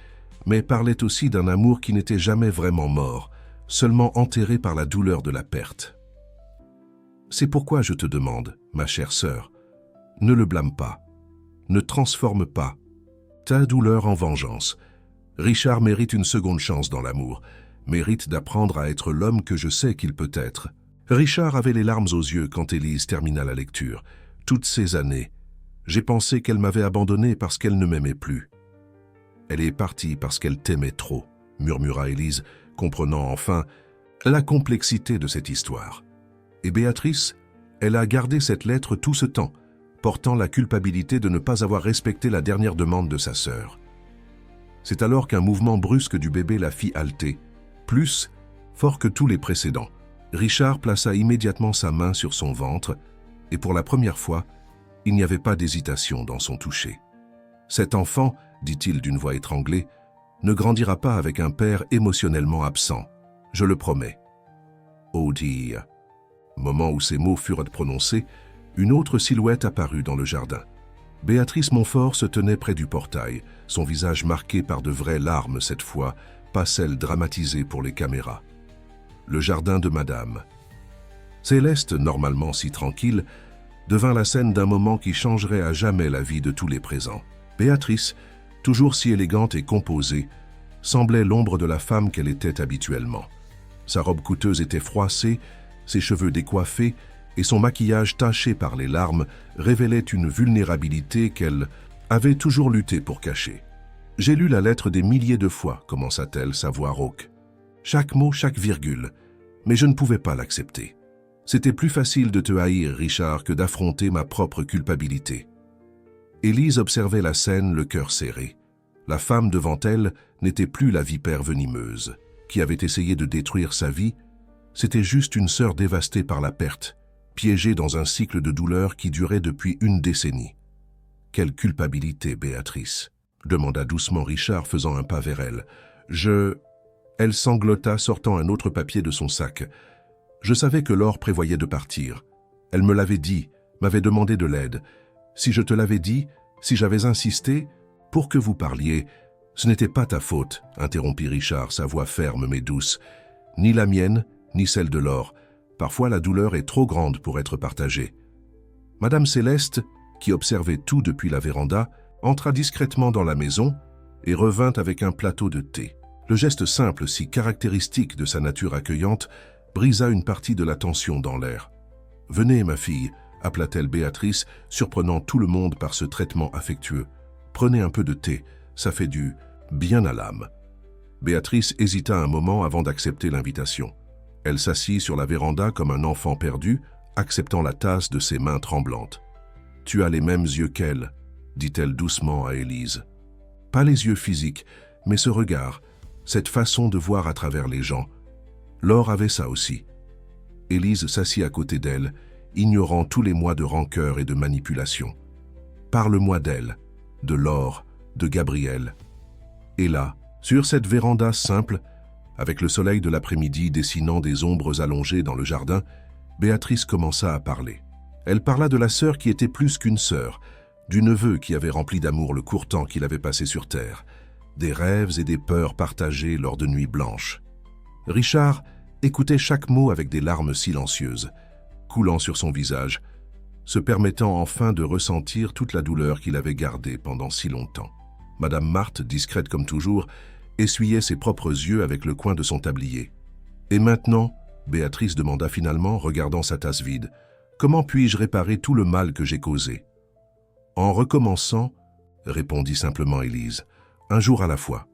mais parlait aussi d'un amour qui n'était jamais vraiment mort, seulement enterré par la douleur de la perte. « C'est pourquoi je te demande, ma chère sœur, ne le blâme pas, ne transforme pas ta douleur en vengeance. Richard mérite une seconde chance dans l'amour, mérite d'apprendre à être l'homme que je sais qu'il peut être. » Richard avait les larmes aux yeux quand Élise termina la lecture. Toutes ces années, j'ai pensé qu'elle m'avait abandonné parce qu'elle ne m'aimait plus. Elle est partie parce qu'elle t'aimait trop, murmura Élise, comprenant enfin la complexité de cette histoire. Et Béatrice, elle a gardé cette lettre tout ce temps, portant la culpabilité de ne pas avoir respecté la dernière demande de sa sœur. C'est alors qu'un mouvement brusque du bébé la fit halter, plus fort que tous les précédents. Richard plaça immédiatement sa main sur son ventre, et pour la première fois, il n'y avait pas d'hésitation dans son toucher. « Cet enfant, dit-il d'une voix étranglée, ne grandira pas avec un père émotionnellement absent, je le promets. » Oh dear. Moment où ces mots furent prononcés, une autre silhouette apparut dans le jardin. Béatrice Montfort se tenait près du portail, son visage marqué par de vraies larmes cette fois, pas celles dramatisées pour les caméras. Le jardin de Madame. Céleste, normalement si tranquille, devint la scène d'un moment qui changerait à jamais la vie de tous les présents. Béatrice, toujours si élégante et composée, semblait l'ombre de la femme qu'elle était habituellement. Sa robe coûteuse était froissée, ses cheveux décoiffés et son maquillage taché par les larmes révélaient une vulnérabilité qu'elle avait toujours lutté pour cacher. « J'ai lu la lettre des milliers de fois, commença-t-elle, sa voix rauque. Chaque mot, chaque virgule, mais je ne pouvais pas l'accepter. C'était plus facile de te haïr, Richard, que d'affronter ma propre culpabilité. » Élise observait la scène, le cœur serré. La femme devant elle n'était plus la vipère venimeuse, qui avait essayé de détruire sa vie. C'était juste une sœur dévastée par la perte, piégée dans un cycle de douleur qui durait depuis une décennie. « Quelle culpabilité, Béatrice ?» demanda doucement Richard, faisant un pas vers elle. « Elle sanglota, sortant un autre papier de son sac. « Je savais que Laure prévoyait de partir. Elle me l'avait dit, m'avait demandé de l'aide. Si je te l'avais dit, si j'avais insisté, pour que vous parliez, ce n'était pas ta faute, interrompit Richard, sa voix ferme mais douce. Ni la mienne, ni celle de Laure. Parfois la douleur est trop grande pour être partagée. » Madame Céleste, qui observait tout depuis la véranda, entra discrètement dans la maison et revint avec un plateau de thé. Le geste simple, si caractéristique de sa nature accueillante, brisa une partie de la tension dans l'air. « Venez, ma fille », appela-t-elle Béatrice, surprenant tout le monde par ce traitement affectueux. « Prenez un peu de thé, ça fait du bien à l'âme. » Béatrice hésita un moment avant d'accepter l'invitation. Elle s'assit sur la véranda comme un enfant perdu, acceptant la tasse de ses mains tremblantes. « Tu as les mêmes yeux qu'elle », dit-elle doucement à Élise. Pas les yeux physiques, mais ce regard, cette façon de voir à travers les gens. Laure avait ça aussi. Élise s'assit à côté d'elle, ignorant tous les mois de rancœur et de manipulation. « Parle-moi d'elle, de Laure, de Gabriel. » Et là, sur cette véranda simple, avec le soleil de l'après-midi dessinant des ombres allongées dans le jardin, Béatrice commença à parler. Elle parla de la sœur qui était plus qu'une sœur, du neveu qui avait rempli d'amour le court temps qu'il avait passé sur terre, des rêves et des peurs partagés lors de nuits blanches. Richard écoutait chaque mot avec des larmes silencieuses, coulant sur son visage, se permettant enfin de ressentir toute la douleur qu'il avait gardée pendant si longtemps. Madame Marthe, discrète comme toujours, essuyait ses propres yeux avec le coin de son tablier. « Et maintenant ?» Béatrice demanda finalement, regardant sa tasse vide. « Comment puis-je réparer tout le mal que j'ai causé ?» En recommençant, répondit simplement Élise. Un jour à la fois.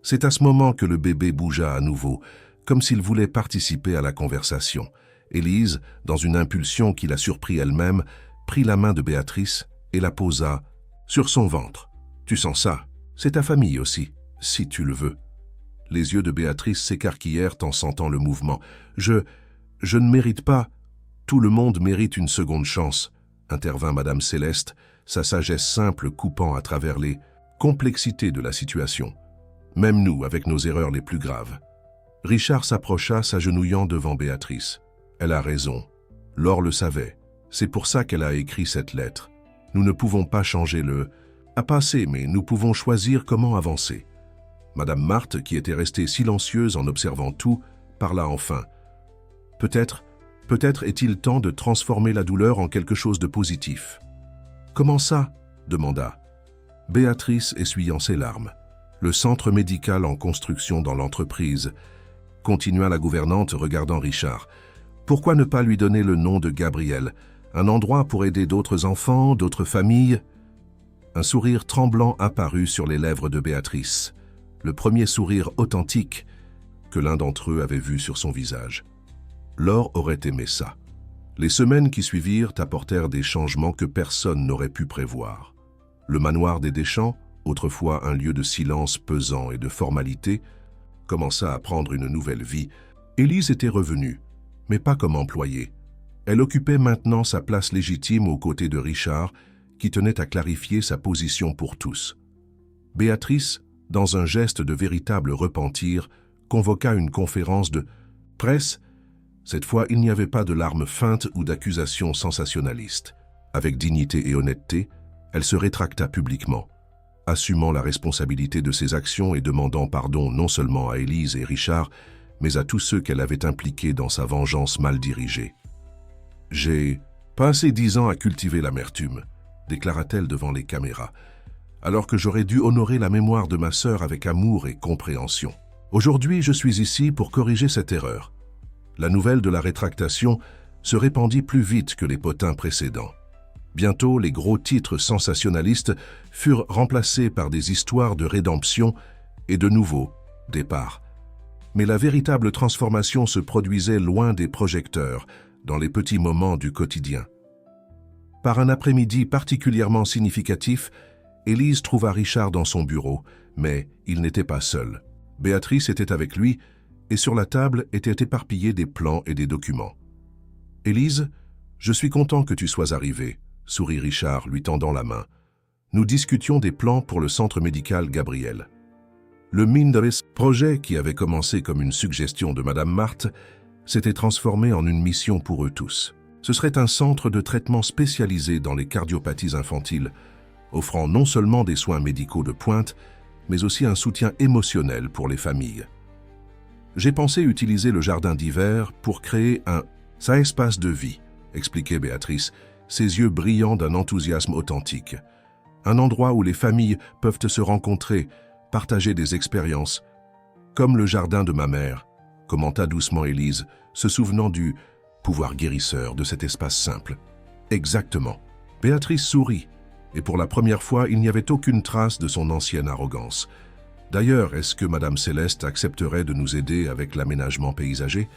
C'est à ce moment que le bébé bougea à nouveau, comme s'il voulait participer à la conversation. Élise, dans une impulsion qui la surprit elle-même, prit la main de Béatrice et la posa sur son ventre. « Tu sens ça? C'est ta famille aussi, si tu le veux. » Les yeux de Béatrice s'écarquillèrent en sentant le mouvement. « Je ne mérite pas. Tout le monde mérite une seconde chance, » intervint Madame Céleste, sa sagesse simple coupant à travers les complexités de la situation. Même nous, avec nos erreurs les plus graves. Richard s'approcha, s'agenouillant devant Béatrice. Elle a raison. Laure le savait. C'est pour ça qu'elle a écrit cette lettre. Nous ne pouvons pas changer le passé, mais nous pouvons choisir comment avancer. Madame Marthe, qui était restée silencieuse en observant tout, parla enfin. Peut-être est-il temps de transformer la douleur en quelque chose de positif. Comment ça? Demanda Béatrice, essuyant ses larmes. Le centre médical en construction dans l'entreprise, continua la gouvernante regardant Richard. Pourquoi ne pas lui donner le nom de Gabriel? Un endroit pour aider d'autres enfants, d'autres familles? Un sourire tremblant apparut sur les lèvres de Béatrice, le premier sourire authentique que l'un d'entre eux avait vu sur son visage. Laure aurait aimé ça. Les semaines qui suivirent apportèrent des changements que personne n'aurait pu prévoir. Le manoir des Deschamps, autrefois un lieu de silence pesant et de formalité, commença à prendre une nouvelle vie. Élise était revenue, mais pas comme employée. Elle occupait maintenant sa place légitime aux côtés de Richard, qui tenait à clarifier sa position pour tous. Béatrice, dans un geste de véritable repentir, convoqua une conférence de presse. Cette fois, il n'y avait pas de larmes feintes ou d'accusations sensationnalistes. Avec dignité et honnêteté, elle se rétracta publiquement, assumant la responsabilité de ses actions et demandant pardon non seulement à Élise et Richard, mais à tous ceux qu'elle avait impliqués dans sa vengeance mal dirigée. « J'ai passé 10 ans à cultiver l'amertume », déclara-t-elle devant les caméras, alors que j'aurais dû honorer la mémoire de ma sœur avec amour et compréhension. Aujourd'hui, je suis ici pour corriger cette erreur. La nouvelle de la rétractation se répandit plus vite que les potins précédents. Bientôt, les gros titres sensationnalistes furent remplacés par des histoires de rédemption et de nouveaux départs. Mais la véritable transformation se produisait loin des projecteurs, dans les petits moments du quotidien. Par un après-midi particulièrement significatif, Élise trouva Richard dans son bureau, mais il n'était pas seul. Béatrice était avec lui, et sur la table étaient éparpillés des plans et des documents. « Élise, je suis content que tu sois arrivée », sourit Richard, lui tendant la main. « Nous discutions des plans pour le centre médical Gabriel. » Le Minderes projet, qui avait commencé comme une suggestion de Madame Marthe, s'était transformé en une mission pour eux tous. Ce serait un centre de traitement spécialisé dans les cardiopathies infantiles, offrant non seulement des soins médicaux de pointe, mais aussi un soutien émotionnel pour les familles. J'ai pensé utiliser le jardin d'hiver pour créer un « espace de vie », expliquait Béatrice, ses yeux brillants d'un enthousiasme authentique. Un endroit où les familles peuvent se rencontrer, partager des expériences, comme le jardin de ma mère, commenta doucement Élise, se souvenant du pouvoir guérisseur de cet espace simple. Exactement. Béatrice sourit, et pour la première fois, il n'y avait aucune trace de son ancienne arrogance. D'ailleurs, est-ce que Madame Céleste accepterait de nous aider avec l'aménagement paysager?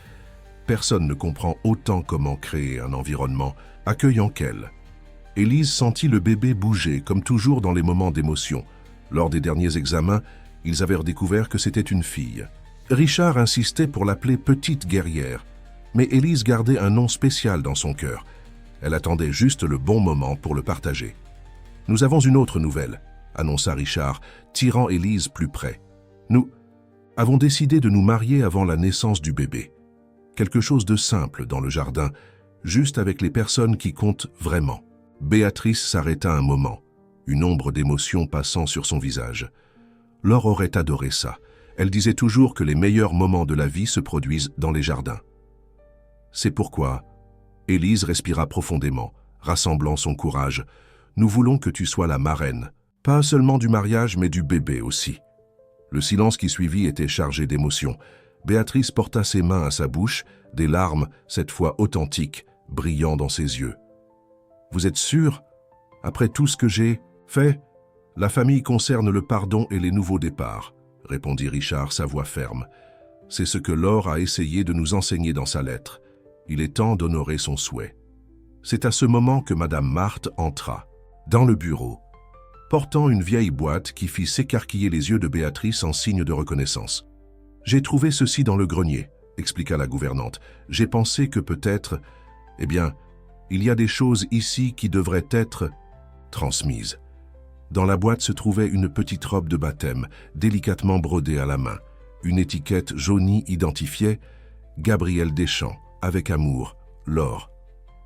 Personne ne comprend autant comment créer un environnement accueillant qu'elle. Élise sentit le bébé bouger, comme toujours dans les moments d'émotion. Lors des derniers examens, ils avaient redécouvert que c'était une fille. Richard insistait pour l'appeler Petite Guerrière, mais Élise gardait un nom spécial dans son cœur. Elle attendait juste le bon moment pour le partager. « Nous avons une autre nouvelle », annonça Richard, tirant Élise plus près. « Nous avons décidé de nous marier avant la naissance du bébé. Quelque chose de simple dans le jardin, juste avec les personnes qui comptent vraiment. » Béatrice s'arrêta un moment, une ombre d'émotion passant sur son visage. Laure aurait adoré ça. Elle disait toujours que les meilleurs moments de la vie se produisent dans les jardins. C'est pourquoi Élise respira profondément, rassemblant son courage. « Nous voulons que tu sois la marraine, pas seulement du mariage, mais du bébé aussi. » Le silence qui suivit était chargé d'émotion. Béatrice porta ses mains à sa bouche, des larmes, cette fois authentiques, brillant dans ses yeux. « Vous êtes sûr? Après tout ce que j'ai fait ?» La famille concerne le pardon et les nouveaux départs, répondit Richard, sa voix ferme. C'est ce que Laure a essayé de nous enseigner dans sa lettre. Il est temps d'honorer son souhait. C'est à ce moment que Madame Marthe entra, dans le bureau, portant une vieille boîte qui fit s'écarquiller les yeux de Béatrice en signe de reconnaissance. « J'ai trouvé ceci dans le grenier », expliqua la gouvernante. « J'ai pensé que peut-être... Eh bien, il y a des choses ici qui devraient être transmises. » Dans la boîte se trouvait une petite robe de baptême, délicatement brodée à la main. Une étiquette jaunie identifiait « Gabriel Deschamps, avec amour, Laure ».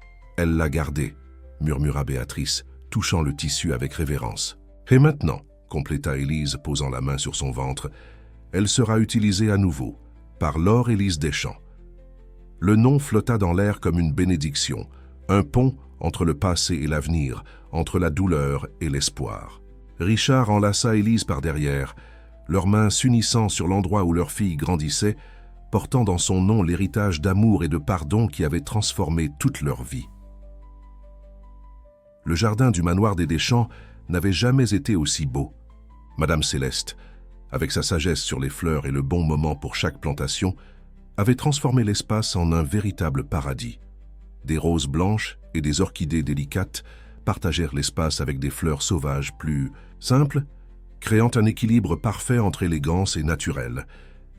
« Elle l'a gardée », murmura Béatrice, touchant le tissu avec révérence. « Et maintenant », compléta Élise, posant la main sur son ventre, « elle sera utilisée à nouveau, par Laure Élise Deschamps. » Le nom flotta dans l'air comme une bénédiction, un pont entre le passé et l'avenir, entre la douleur et l'espoir. Richard enlaça Élise par derrière, leurs mains s'unissant sur l'endroit où leur fille grandissait, portant dans son nom l'héritage d'amour et de pardon qui avait transformé toute leur vie. Le jardin du manoir des Deschamps n'avait jamais été aussi beau. Madame Céleste, avec sa sagesse sur les fleurs et le bon moment pour chaque plantation, avait transformé l'espace en un véritable paradis. Des roses blanches et des orchidées délicates partagèrent l'espace avec des fleurs sauvages plus simples, créant un équilibre parfait entre élégance et naturel,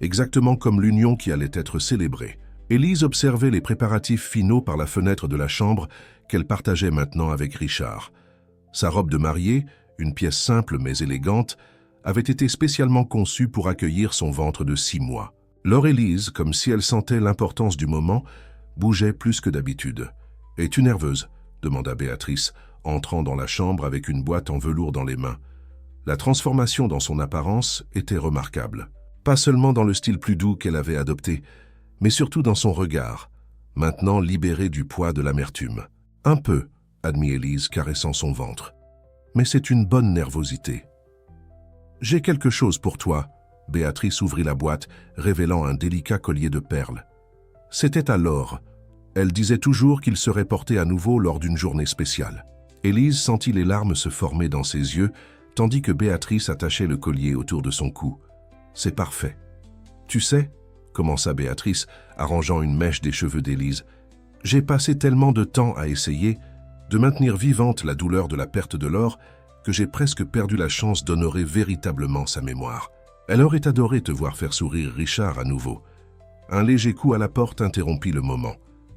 exactement comme l'union qui allait être célébrée. Élise observait les préparatifs finaux par la fenêtre de la chambre qu'elle partageait maintenant avec Richard. Sa robe de mariée, une pièce simple mais élégante, avait été spécialement conçue pour accueillir son ventre de 6 mois. Laure Élise, comme si elle sentait l'importance du moment, bougeait plus que d'habitude. « Es-tu nerveuse ?» demanda Béatrice, entrant dans la chambre avec une boîte en velours dans les mains. La transformation dans son apparence était remarquable. Pas seulement dans le style plus doux qu'elle avait adopté, mais surtout dans son regard, maintenant libéré du poids de l'amertume. « Un peu », admit Élise, caressant son ventre. « Mais c'est une bonne nervosité. »« J'ai quelque chose pour toi. » Béatrice ouvrit la boîte, révélant un délicat collier de perles. C'était à Laure. Elle disait toujours qu'il serait porté à nouveau lors d'une journée spéciale. Élise sentit les larmes se former dans ses yeux, tandis que Béatrice attachait le collier autour de son cou. « C'est parfait. »« Tu sais, » commença Béatrice, arrangeant une mèche des cheveux d'Élise, « j'ai passé tellement de temps à essayer de maintenir vivante la douleur de la perte de Laure que j'ai presque perdu la chance d'honorer véritablement sa mémoire. Elle aurait adoré te voir faire sourire Richard à nouveau. » Un léger coup à la porte interrompit le moment.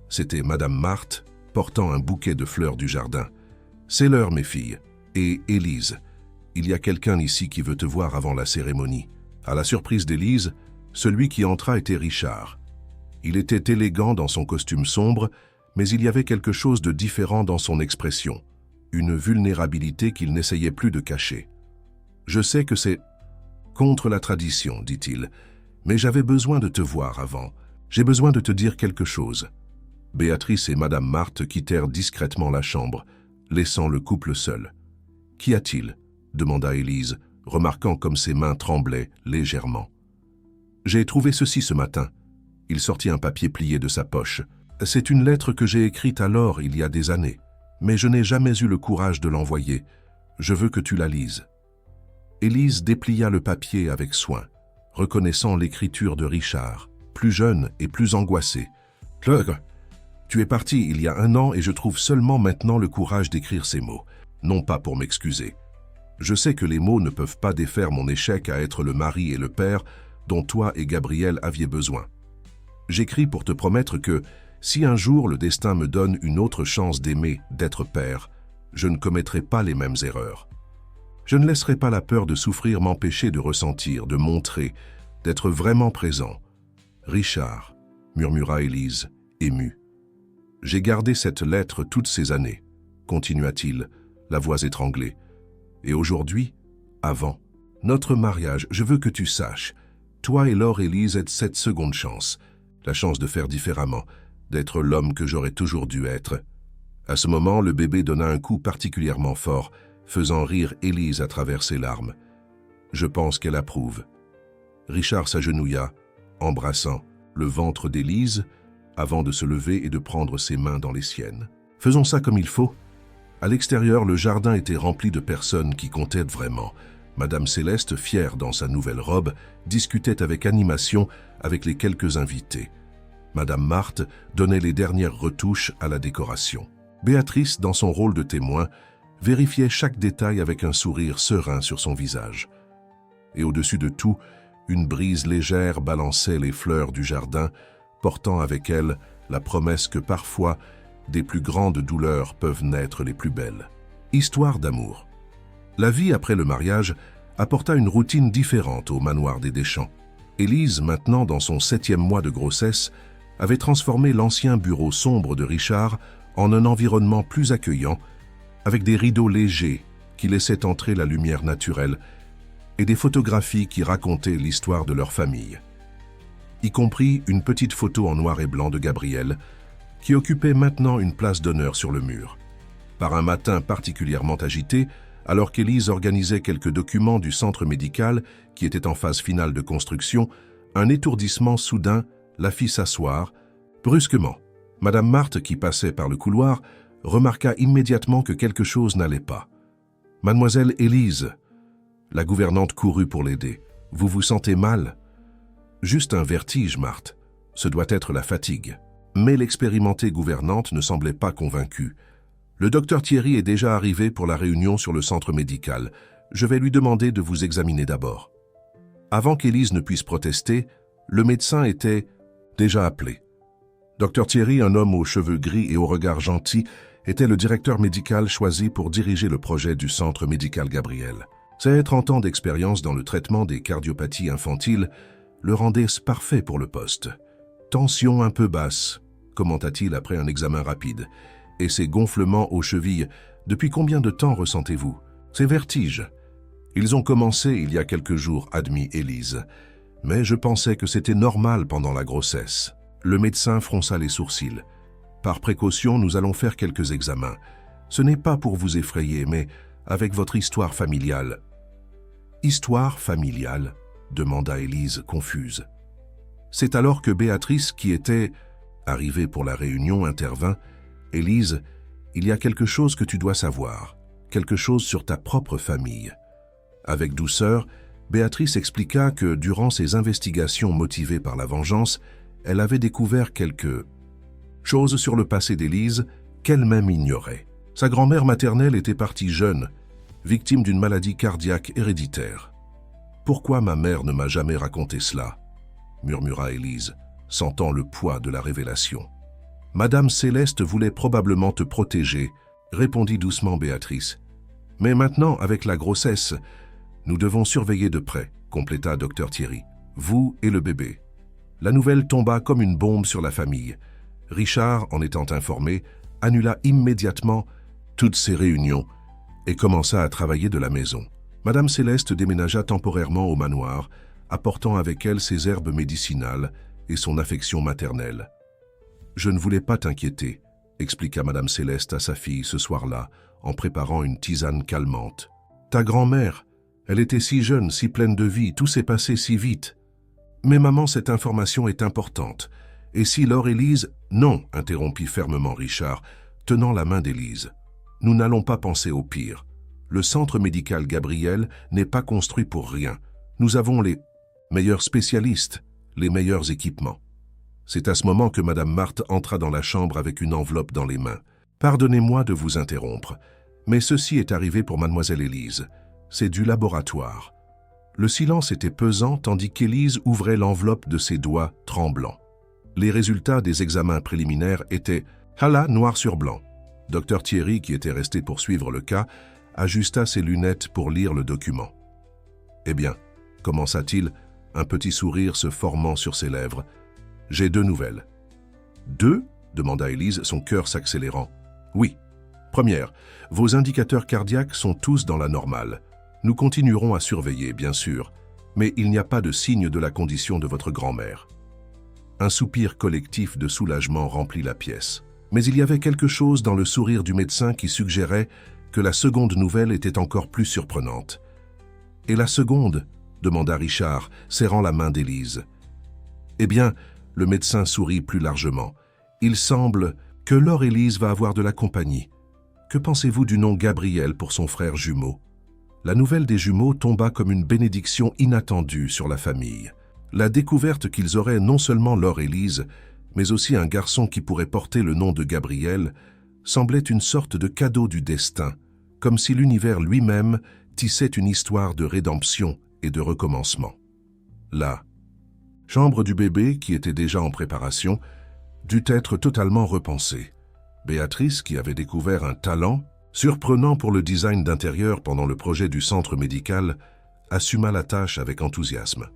C'était Madame Marthe, portant un bouquet de fleurs du jardin. « C'est l'heure, mes filles. Et Élise, il y a quelqu'un ici qui veut te voir avant la cérémonie. » À la surprise d'Élise, celui qui entra était Richard. Il était élégant dans son costume sombre, mais il y avait quelque chose de différent dans son expression, une vulnérabilité qu'il n'essayait plus de cacher. « Je sais que c'est contre la tradition, dit-il, mais j'avais besoin de te voir avant. J'ai besoin de te dire quelque chose. » Béatrice et Madame Marthe quittèrent discrètement la chambre, laissant le couple seul. « Qu'y a-t-il » demanda Élise, remarquant comme ses mains tremblaient légèrement. « J'ai trouvé ceci ce matin. » Il sortit un papier plié de sa poche. « C'est une lettre que j'ai écrite à Laure il y a des années, mais je n'ai jamais eu le courage de l'envoyer. Je veux que tu la lises. » Élise déplia le papier avec soin, reconnaissant l'écriture de Richard, plus jeune et plus angoissé. « Claude, tu es parti il y a 1 an et je trouve seulement maintenant le courage d'écrire ces mots, non pas pour m'excuser. Je sais que les mots ne peuvent pas défaire mon échec à être le mari et le père dont toi et Gabriel aviez besoin. J'écris pour te promettre que, si un jour le destin me donne une autre chance d'aimer, d'être père, je ne commettrai pas les mêmes erreurs. Je ne laisserai pas la peur de souffrir m'empêcher de ressentir, de montrer, d'être vraiment présent. Richard, murmura Élise, émue. J'ai gardé cette lettre toutes ces années, continua-t-il, la voix étranglée. Et aujourd'hui, avant notre mariage, je veux que tu saches, toi et Laure Élise êtes cette seconde chance, la chance de faire différemment, d'être l'homme que j'aurais toujours dû être. À ce moment, le bébé donna un coup particulièrement fort, faisant rire Élise à travers ses larmes. Je pense qu'elle approuve. Richard s'agenouilla, embrassant le ventre d'Élise, avant de se lever et de prendre ses mains dans les siennes. « Faisons ça comme il faut. À l'extérieur, le jardin était rempli de personnes qui comptaient vraiment. Madame Céleste, fière dans sa nouvelle robe, discutait avec animation avec les quelques invités. Madame Marthe donnait les dernières retouches à la décoration. Béatrice, dans son rôle de témoin, vérifiait chaque détail avec un sourire serein sur son visage. Et au-dessus de tout, une brise légère balançait les fleurs du jardin, portant avec elle la promesse que parfois, des plus grandes douleurs peuvent naître les plus belles. Histoire d'amour. La vie après le mariage apporta une routine différente au manoir des Deschamps. Élise, maintenant dans son 7e mois de grossesse, avait transformé l'ancien bureau sombre de Richard en un environnement plus accueillant, avec des rideaux légers qui laissaient entrer la lumière naturelle et des photographies qui racontaient l'histoire de leur famille, y compris une petite photo en noir et blanc de Gabriel, qui occupait maintenant une place d'honneur sur le mur. Par un matin particulièrement agité, alors qu'Élise organisait quelques documents du centre médical qui était en phase finale de construction, un étourdissement soudain la fit s'asseoir. Brusquement, Madame Marthe, qui passait par le couloir, remarqua immédiatement que quelque chose n'allait pas. « Mademoiselle Élise !» La gouvernante courut pour l'aider. « Vous vous sentez mal ?»« Juste un vertige, Marthe. Ce doit être la fatigue. » Mais l'expérimentée gouvernante ne semblait pas convaincue. « Le docteur Thierry est déjà arrivé pour la réunion sur le centre médical. Je vais lui demander de vous examiner d'abord. » Avant qu'Élise ne puisse protester, le médecin était déjà appelé. Docteur Thierry, un homme aux cheveux gris et au regard gentil, était le directeur médical choisi pour diriger le projet du centre médical Gabriel. Ses 30 ans d'expérience dans le traitement des cardiopathies infantiles le rendaient parfait pour le poste. « Tension un peu basse », commenta-t-il après un examen rapide. « Et ces gonflements aux chevilles, depuis combien de temps ressentez-vous? Ces vertiges ?»« Ils ont commencé il y a quelques jours, admit Élise. Mais je pensais que c'était normal pendant la grossesse. » Le médecin fronça les sourcils. « Par précaution, nous allons faire quelques examens. Ce n'est pas pour vous effrayer, mais avec votre histoire familiale. »« Histoire familiale ?» demanda Élise, confuse. C'est alors que Béatrice, qui était arrivée pour la réunion, intervint. « Élise, il y a quelque chose que tu dois savoir, quelque chose sur ta propre famille. » Avec douceur, Béatrice expliqua que, durant ses investigations motivées par la vengeance, elle avait découvert quelque chose sur le passé d'Élise qu'elle-même ignorait. Sa grand-mère maternelle était partie jeune, victime d'une maladie cardiaque héréditaire. « Pourquoi ma mère ne m'a jamais raconté cela ?» murmura Élise, sentant le poids de la révélation. « Madame Céleste voulait probablement te protéger, » répondit doucement Béatrice. « Mais maintenant, avec la grossesse, nous devons surveiller de près, » compléta Dr Thierry. « Vous et le bébé. » La nouvelle tomba comme une bombe sur la famille. Richard, en étant informé, annula immédiatement toutes ses réunions et commença à travailler de la maison. Madame Céleste déménagea temporairement au manoir, apportant avec elle ses herbes médicinales et son affection maternelle. « Je ne voulais pas t'inquiéter, » expliqua Madame Céleste à sa fille ce soir-là, en préparant une tisane calmante. « Ta grand-mère, elle était si jeune, si pleine de vie, tout s'est passé si vite. » « Mais maman, cette information est importante. Et si Laure Élise... » « Non, » interrompit fermement Richard, tenant la main d'Élise. « Nous n'allons pas penser au pire. Le centre médical Gabriel n'est pas construit pour rien. Nous avons les meilleurs spécialistes, les meilleurs équipements. » C'est à ce moment que Madame Marthe entra dans la chambre avec une enveloppe dans les mains. « Pardonnez-moi de vous interrompre, mais ceci est arrivé pour Mademoiselle Élise. C'est du laboratoire. » Le silence était pesant tandis qu'Élise ouvrait l'enveloppe de ses doigts tremblants. Les résultats des examens préliminaires étaient là, noir sur blanc. Dr Thierry, qui était resté pour suivre le cas, ajusta ses lunettes pour lire le document. « Eh bien, » commença-t-il, un petit sourire se formant sur ses lèvres. « J'ai 2 nouvelles. »« 2 » demanda Élise, son cœur s'accélérant. « Oui. Première, vos indicateurs cardiaques sont tous dans la normale. Nous continuerons à surveiller, bien sûr, mais il n'y a pas de signe de la condition de votre grand-mère. » Un soupir collectif de soulagement remplit la pièce. Mais il y avait quelque chose dans le sourire du médecin qui suggérait que la seconde nouvelle était encore plus surprenante. « Et la seconde ?» demanda Richard, serrant la main d'Élise. « Eh bien, » le médecin sourit plus largement, « il semble que Laure Élise va avoir de la compagnie. Que pensez-vous du nom Gabriel pour son frère jumeau? La nouvelle des jumeaux tomba comme une bénédiction inattendue sur la famille. La découverte qu'ils auraient non seulement Laure et Lise, mais aussi un garçon qui pourrait porter le nom de Gabriel, semblait une sorte de cadeau du destin, comme si l'univers lui-même tissait une histoire de rédemption et de recommencement. La chambre du bébé, qui était déjà en préparation, dut être totalement repensée. Béatrice, qui avait découvert un talent surprenant pour le design d'intérieur pendant le projet du centre médical, assuma la tâche avec enthousiasme.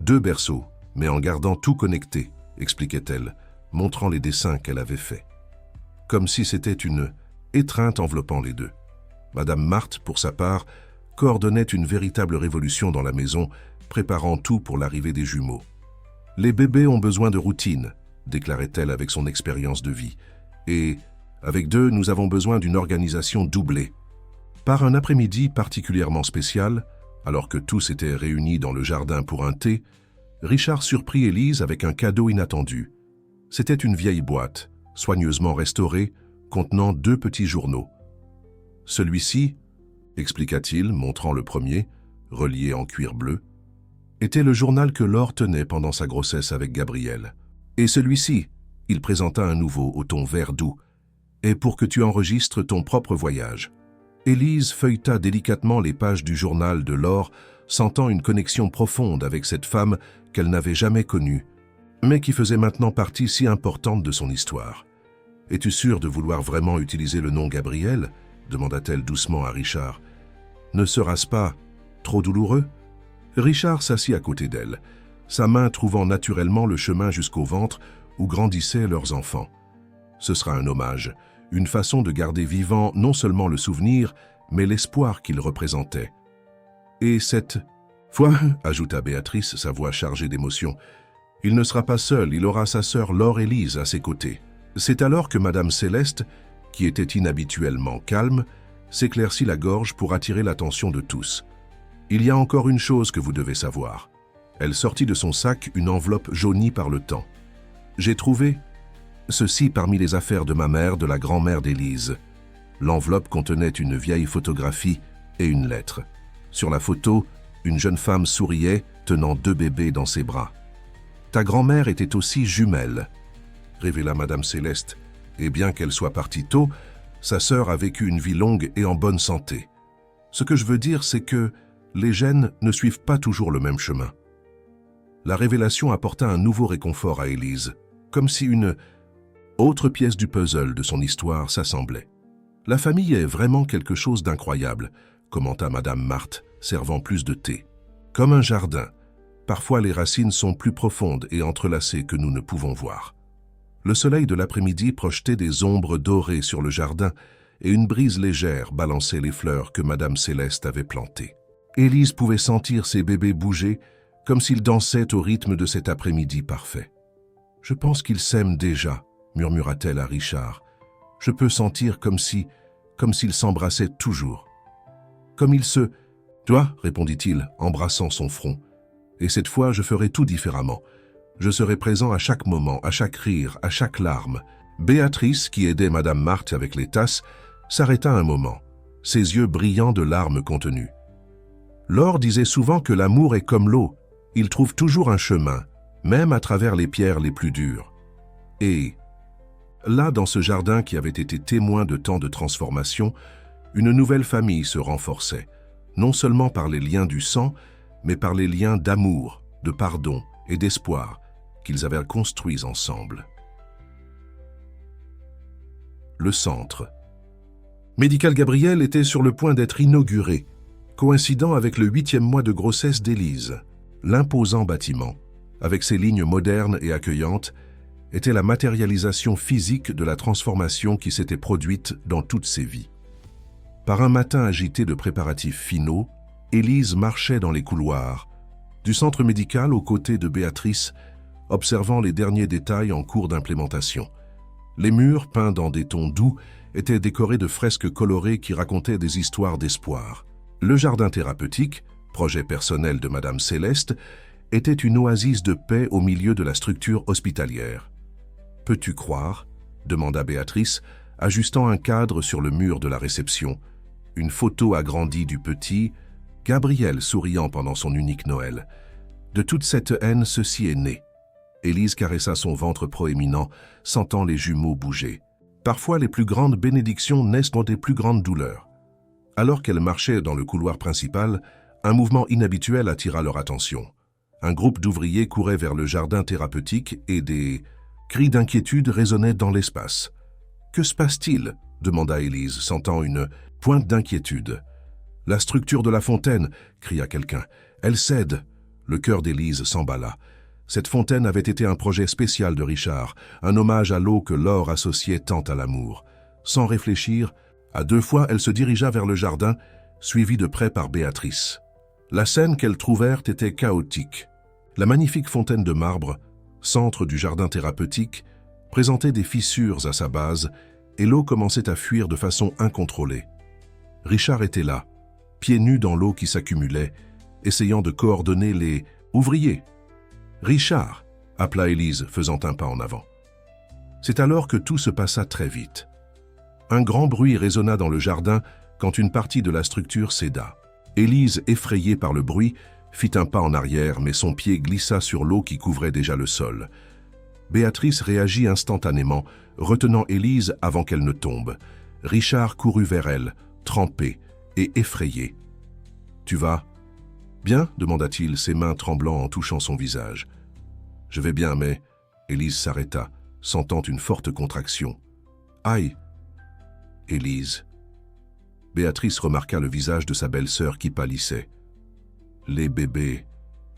2 berceaux, mais en gardant tout connecté, expliquait-elle, montrant les dessins qu'elle avait faits. Comme si c'était une étreinte enveloppant les deux. Madame Marthe, pour sa part, coordonnait une véritable révolution dans la maison, préparant tout pour l'arrivée des jumeaux. « Les bébés ont besoin de routine », déclarait-elle avec son expérience de vie. « Et, avec 2, nous avons besoin d'une organisation doublée. » Par un après-midi particulièrement spécial, alors que tous étaient réunis dans le jardin pour un thé, Richard surprit Élise avec un cadeau inattendu. C'était une vieille boîte, soigneusement restaurée, contenant 2 petits journaux. Celui-ci, expliqua-t-il, montrant le premier, relié en cuir bleu, était le journal que Laure tenait pendant sa grossesse avec Gabriel. Et celui-ci, il présenta un nouveau au ton vert doux, est pour que tu enregistres ton propre voyage. Élise feuilleta délicatement les pages du journal de Laure, sentant une connexion profonde avec cette femme qu'elle n'avait jamais connue, mais qui faisait maintenant partie si importante de son histoire. « Es-tu sûr de vouloir vraiment utiliser le nom Gabriel ?» demanda-t-elle doucement à Richard. « Ne sera-ce pas trop douloureux ?» Richard s'assit à côté d'elle, sa main trouvant naturellement le chemin jusqu'au ventre où grandissaient leurs enfants. Ce sera un hommage, une façon de garder vivant non seulement le souvenir, mais l'espoir qu'il représentait. « Et cette fois, ajouta Béatrice, sa voix chargée d'émotion, il ne sera pas seul, il aura sa sœur Laure et Lise à ses côtés. » C'est alors que Madame Céleste, qui était inhabituellement calme, s'éclaircit la gorge pour attirer l'attention de tous. « Il y a encore une chose que vous devez savoir. » Elle sortit de son sac une enveloppe jaunie par le temps. « J'ai trouvé ceci parmi les affaires de ma mère, de la grand-mère d'Élise. » L'enveloppe contenait une vieille photographie et une lettre. Sur la photo, une jeune femme souriait, tenant 2 bébés dans ses bras. « Ta grand-mère était aussi jumelle, » révéla Madame Céleste, et bien qu'elle soit partie tôt, sa sœur a vécu une vie longue et en bonne santé. Ce que je veux dire, c'est que les gènes ne suivent pas toujours le même chemin. La révélation apporta un nouveau réconfort à Élise, comme si une autre pièce du puzzle de son histoire s'assemblait. « La famille est vraiment quelque chose d'incroyable », commenta Madame Marthe, servant plus de thé. « Comme un jardin, parfois les racines sont plus profondes et entrelacées que nous ne pouvons voir. » Le soleil de l'après-midi projetait des ombres dorées sur le jardin et une brise légère balançait les fleurs que Madame Céleste avait plantées. Élise pouvait sentir ses bébés bouger comme s'ils dansaient au rythme de cet après-midi parfait. « Je pense qu'ils s'aiment déjà », murmura-t-elle à Richard. « Je peux sentir comme s'ils s'embrassaient toujours. »« Comme ils se... »« Toi, répondit-il, embrassant son front. « Et cette fois, je ferai tout différemment. Je serai présent à chaque moment, à chaque rire, à chaque larme. » Béatrice, qui aidait Madame Marthe avec les tasses, s'arrêta un moment, ses yeux brillants de larmes contenues. Laure disait souvent que l'amour est comme l'eau, il trouve toujours un chemin, même à travers les pierres les plus dures. Et là, dans ce jardin qui avait été témoin de tant de transformations, une nouvelle famille se renforçait, non seulement par les liens du sang, mais par les liens d'amour, de pardon et d'espoir qu'ils avaient construits ensemble. Le centre. Médical Gabriel était sur le point d'être inauguré, coïncidant avec le 8e mois de grossesse d'Élise. L'imposant bâtiment, avec ses lignes modernes et accueillantes, était la matérialisation physique de la transformation qui s'était produite dans toutes ses vies. Par un matin agité de préparatifs finaux, Élise marchait dans les couloirs du centre médical aux côtés de Béatrice, observant les derniers détails en cours d'implémentation. Les murs, peints dans des tons doux, étaient décorés de fresques colorées qui racontaient des histoires d'espoir. Le jardin thérapeutique, projet personnel de Madame Céleste, était une oasis de paix au milieu de la structure hospitalière. « Peux-tu croire ?» demanda Béatrice, ajustant un cadre sur le mur de la réception, une photo agrandie du petit, Gabriel souriant pendant son unique Noël. De toute cette haine, ceci est né. Élise caressa son ventre proéminent, sentant les jumeaux bouger. Parfois, les plus grandes bénédictions naissent dans des plus grandes douleurs. Alors qu'elle marchait dans le couloir principal, un mouvement inhabituel attira leur attention. Un groupe d'ouvriers courait vers le jardin thérapeutique et des cris d'inquiétude résonnaient dans l'espace. « Que se passe-t-il » demanda Élise, sentant une pointe d'inquiétude. « La structure de la fontaine » cria quelqu'un. « Elle cède !» Le cœur d'Élise s'emballa. Cette fontaine avait été un projet spécial de Richard, un hommage à l'eau que Laure associait tant à l'amour. Sans réfléchir, à deux fois, elle se dirigea vers le jardin, suivie de près par Béatrice. La scène qu'elle trouvèrent était chaotique. La magnifique fontaine de marbre, centre du jardin thérapeutique, présentait des fissures à sa base et l'eau commençait à fuir de façon incontrôlée. Richard était là, pieds nus dans l'eau qui s'accumulait, essayant de coordonner les ouvriers. « Richard !» appela Élise, faisant un pas en avant. C'est alors que tout se passa très vite. Un grand bruit résonna dans le jardin quand une partie de la structure céda. Élise, effrayée par le bruit, fit un pas en arrière, mais son pied glissa sur l'eau qui couvrait déjà le sol. Béatrice réagit instantanément, retenant Élise avant qu'elle ne tombe. Richard courut vers elle, trempé et effrayé. « Tu vas ? » « Bien ?» demanda-t-il, ses mains tremblant en touchant son visage. « Je vais bien, mais... » Élise s'arrêta, sentant une forte contraction. « Aïe !» Élise. Béatrice remarqua le visage de sa belle-sœur qui pâlissait. « Les bébés »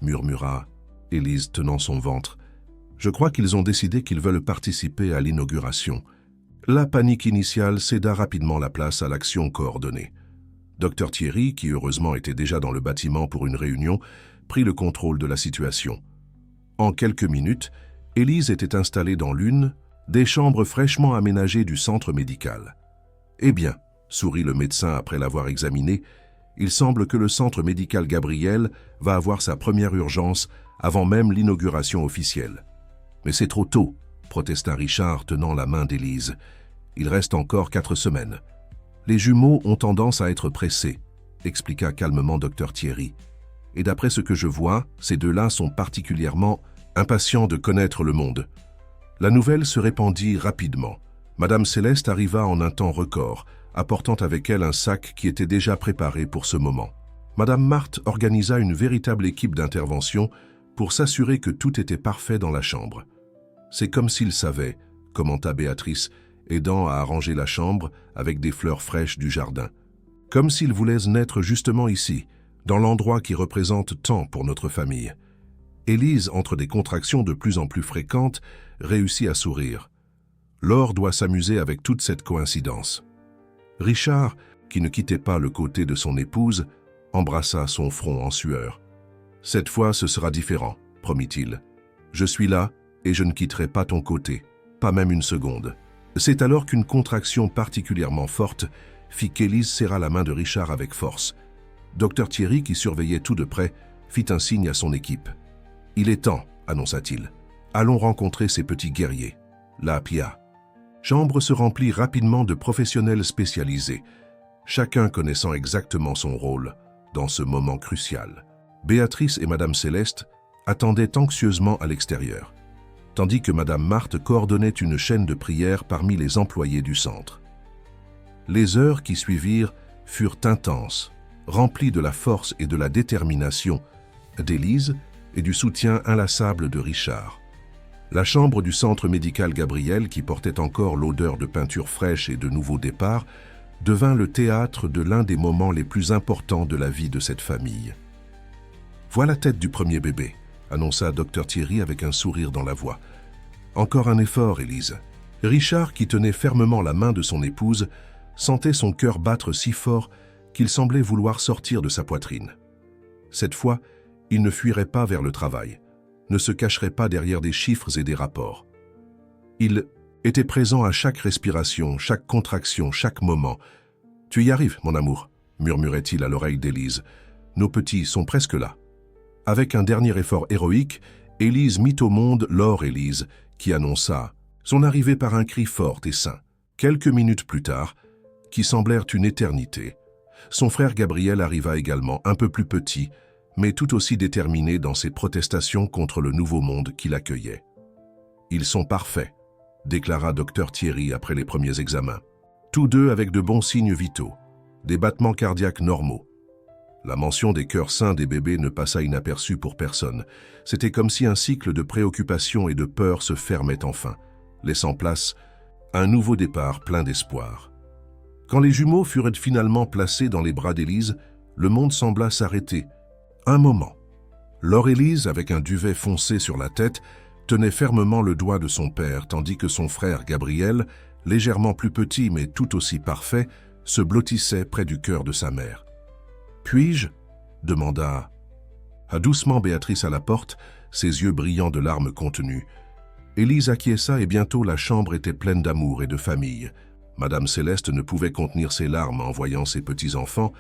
murmura Élise tenant son ventre. « Je crois qu'ils ont décidé qu'ils veulent participer à l'inauguration. » La panique initiale céda rapidement la place à l'action coordonnée. Dr Thierry, qui heureusement était déjà dans le bâtiment pour une réunion, prit le contrôle de la situation. En quelques minutes, Élise était installée dans l'une des chambres fraîchement aménagées du centre médical. « Eh bien, » sourit le médecin après l'avoir examiné, « il semble que le centre médical Gabriel va avoir sa première urgence avant même l'inauguration officielle. »« Mais c'est trop tôt », protesta Richard tenant la main d'Élise. « Il reste encore 4 semaines. » Les jumeaux ont tendance à être pressés, expliqua calmement Dr Thierry. Et d'après ce que je vois, ces deux-là sont particulièrement impatients de connaître le monde. La nouvelle se répandit rapidement. Madame Céleste arriva en un temps record, apportant avec elle un sac qui était déjà préparé pour ce moment. Madame Marthe organisa une véritable équipe d'intervention pour s'assurer que tout était parfait dans la chambre. « C'est comme s'il savait », commenta Béatrice, aidant à arranger la chambre avec des fleurs fraîches du jardin. « Comme s'il voulait naître justement ici, dans l'endroit qui représente tant pour notre famille. » Élise, entre des contractions de plus en plus fréquentes, réussit à sourire. Laure doit s'amuser avec toute cette coïncidence. Richard, qui ne quittait pas le côté de son épouse, embrassa son front en sueur. « Cette fois, ce sera différent, promit-il. Je suis là et je ne quitterai pas ton côté, pas même une seconde. » C'est alors qu'une contraction particulièrement forte fit qu'Élise serra la main de Richard avec force. Dr Thierry, qui surveillait tout de près, fit un signe à son équipe. « Il est temps, » annonça-t-il. « Allons rencontrer ces petits guerriers. » La PIA. Chambre se remplit rapidement de professionnels spécialisés, chacun connaissant exactement son rôle dans ce moment crucial. Béatrice et Madame Céleste attendaient anxieusement à l'extérieur, tandis que Madame Marthe coordonnait une chaîne de prières parmi les employés du centre. Les heures qui suivirent furent intenses, remplies de la force et de la détermination d'Élise et du soutien inlassable de Richard. La chambre du centre médical Gabriel, qui portait encore l'odeur de peinture fraîche et de nouveaux départs, devint le théâtre de l'un des moments les plus importants de la vie de cette famille. « Voilà la tête du premier bébé », annonça Dr Thierry avec un sourire dans la voix. « Encore un effort, Élise. » Richard, qui tenait fermement la main de son épouse, sentait son cœur battre si fort qu'il semblait vouloir sortir de sa poitrine. Cette fois, il ne fuirait pas vers le travail, ne se cacherait pas derrière des chiffres et des rapports. Il était présent à chaque respiration, chaque contraction, chaque moment. « Tu y arrives, mon amour », murmurait-il à l'oreille d'Élise. « Nos petits sont presque là. » Avec un dernier effort héroïque, Élise mit au monde Laure Élise, qui annonça son arrivée par un cri fort et sain. Quelques minutes plus tard, qui semblèrent une éternité, son frère Gabriel arriva également, un peu plus petit, mais tout aussi déterminé dans ses protestations contre le nouveau monde qui l'accueillait. « Ils sont parfaits », déclara Dr Thierry après les premiers examens. Tous deux avec de bons signes vitaux, des battements cardiaques normaux. La mention des cœurs sains des bébés ne passa inaperçue pour personne. C'était comme si un cycle de préoccupation et de peur se fermait enfin, laissant place à un nouveau départ plein d'espoir. Quand les jumeaux furent finalement placés dans les bras d'Élise, le monde sembla s'arrêter. Un moment. Laure-Élise, avec un duvet foncé sur la tête, tenait fermement le doigt de son père, tandis que son frère Gabriel, légèrement plus petit mais tout aussi parfait, se blottissait près du cœur de sa mère. « Puis-je » demanda doucement Béatrice à la porte, ses yeux brillants de larmes contenues. Élise acquiesça et bientôt la chambre était pleine d'amour et de famille. Madame Céleste ne pouvait contenir ses larmes en voyant ses petits-enfants,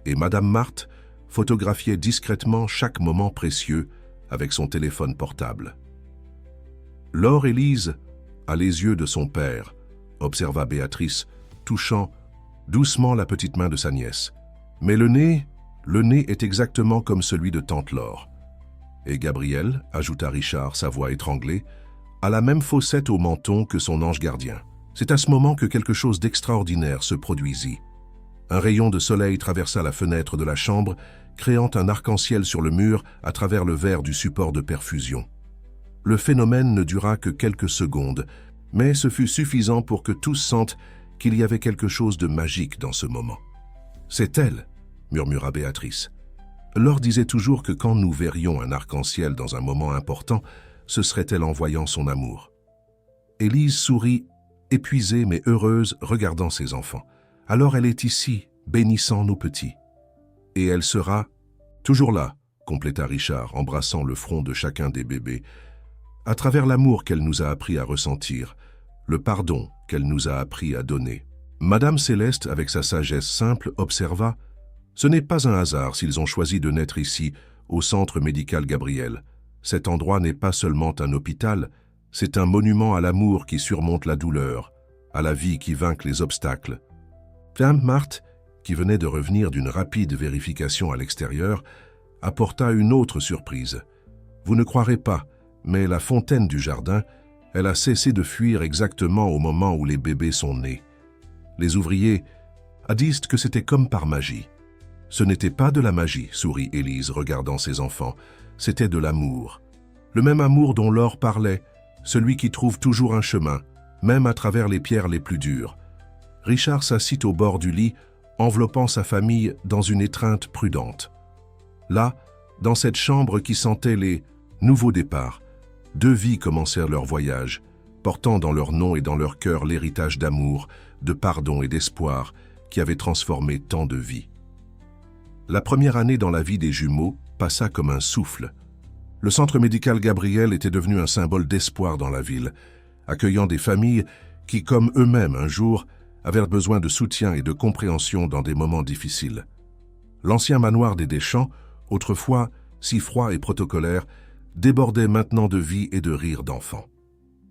et Madame Marthe photographiait discrètement chaque moment précieux avec son téléphone portable. Laure-Élise a les yeux de son père, observa Béatrice, touchant doucement la petite main de sa nièce. Mais le nez est exactement comme celui de tante Laure. Et Gabriel, ajouta Richard, sa voix étranglée, a la même fossette au menton que son ange gardien. C'est à ce moment que quelque chose d'extraordinaire se produisit. Un rayon de soleil traversa la fenêtre de la chambre, créant un arc-en-ciel sur le mur à travers le verre du support de perfusion. Le phénomène ne dura que quelques secondes, mais ce fut suffisant pour que tous sentent qu'il y avait quelque chose de magique dans ce moment. « C'est elle !» murmura Béatrice. Laure disait toujours que quand nous verrions un arc-en-ciel dans un moment important, ce serait elle en voyant son amour. Élise sourit, épuisée mais heureuse, regardant ses enfants. « Alors elle est ici, bénissant nos petits. » « Et elle sera toujours là, » compléta Richard, embrassant le front de chacun des bébés, « à travers l'amour qu'elle nous a appris à ressentir, le pardon qu'elle nous a appris à donner. » Madame Céleste, avec sa sagesse simple, observa « Ce n'est pas un hasard s'ils ont choisi de naître ici, au Centre médical Gabriel. Cet endroit n'est pas seulement un hôpital, c'est un monument à l'amour qui surmonte la douleur, à la vie qui vainque les obstacles. » Madame Marthe, qui venait de revenir d'une rapide vérification à l'extérieur, apporta une autre surprise. Vous ne croirez pas, mais la fontaine du jardin, elle a cessé de fuir exactement au moment où les bébés sont nés. Les ouvriers disent que c'était comme par magie. Ce n'était pas de la magie, sourit Élise, regardant ses enfants. C'était de l'amour. Le même amour dont Laure parlait, celui qui trouve toujours un chemin, même à travers les pierres les plus dures. Richard s'assit au bord du lit, enveloppant sa famille dans une étreinte prudente. Là, dans cette chambre qui sentait les nouveaux départs, deux vies commencèrent leur voyage, portant dans leur nom et dans leur cœur l'héritage d'amour, de pardon et d'espoir qui avait transformé tant de vies. La première année dans la vie des jumeaux passa comme un souffle. Le centre médical Gabriel était devenu un symbole d'espoir dans la ville, accueillant des familles qui, comme eux-mêmes un jour, avaient besoin de soutien et de compréhension dans des moments difficiles. L'ancien manoir des Deschamps, autrefois si froid et protocolaire, débordait maintenant de vie et de rires d'enfants.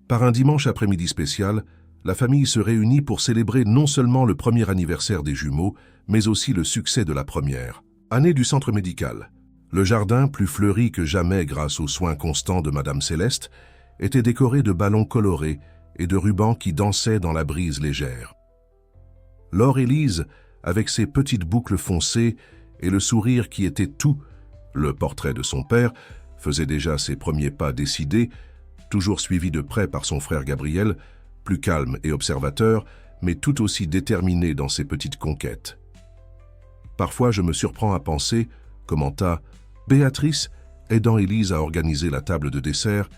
Par un dimanche après-midi spécial, la famille se réunit pour célébrer non seulement le premier anniversaire des jumeaux, mais aussi le succès de la première année du centre médical. Le jardin, plus fleuri que jamais grâce aux soins constants de Madame Céleste, était décoré de ballons colorés et de rubans qui dansaient dans la brise légère. Laure-Élise, avec ses petites boucles foncées et le sourire qui était tout, le portrait de son père, faisait déjà ses premiers pas décidés, toujours suivi de près par son frère Gabriel, plus calme et observateur, mais tout aussi déterminé dans ses petites conquêtes. Parfois, je me surprends à penser, commenta Béatrice, aidant Élise à organiser la table de dessert,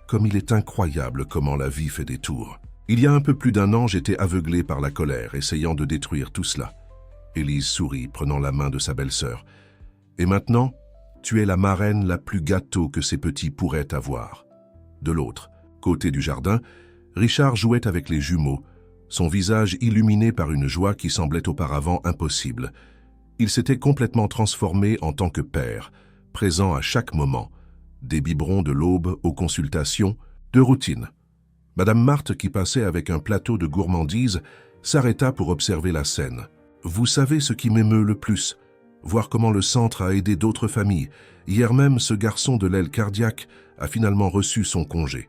comme il est incroyable comment la vie fait des tours. Il y a un peu plus d'un an, j'étais aveuglé par la colère, essayant de détruire tout cela. Élise sourit, prenant la main de sa belle-sœur. Et maintenant, tu es la marraine la plus gâteau que ces petits pourraient avoir. De l'autre côté du jardin, Richard jouait avec les jumeaux, son visage illuminé par une joie qui semblait auparavant impossible. Il s'était complètement transformé en tant que père, présent à chaque moment, des biberons de l'aube aux consultations, de routine. Madame Marthe, qui passait avec un plateau de gourmandises, s'arrêta pour observer la scène. « Vous savez ce qui m'émeut le plus? Voir comment le centre a aidé d'autres familles. Hier même, ce garçon de l'aile cardiaque a finalement reçu son congé. »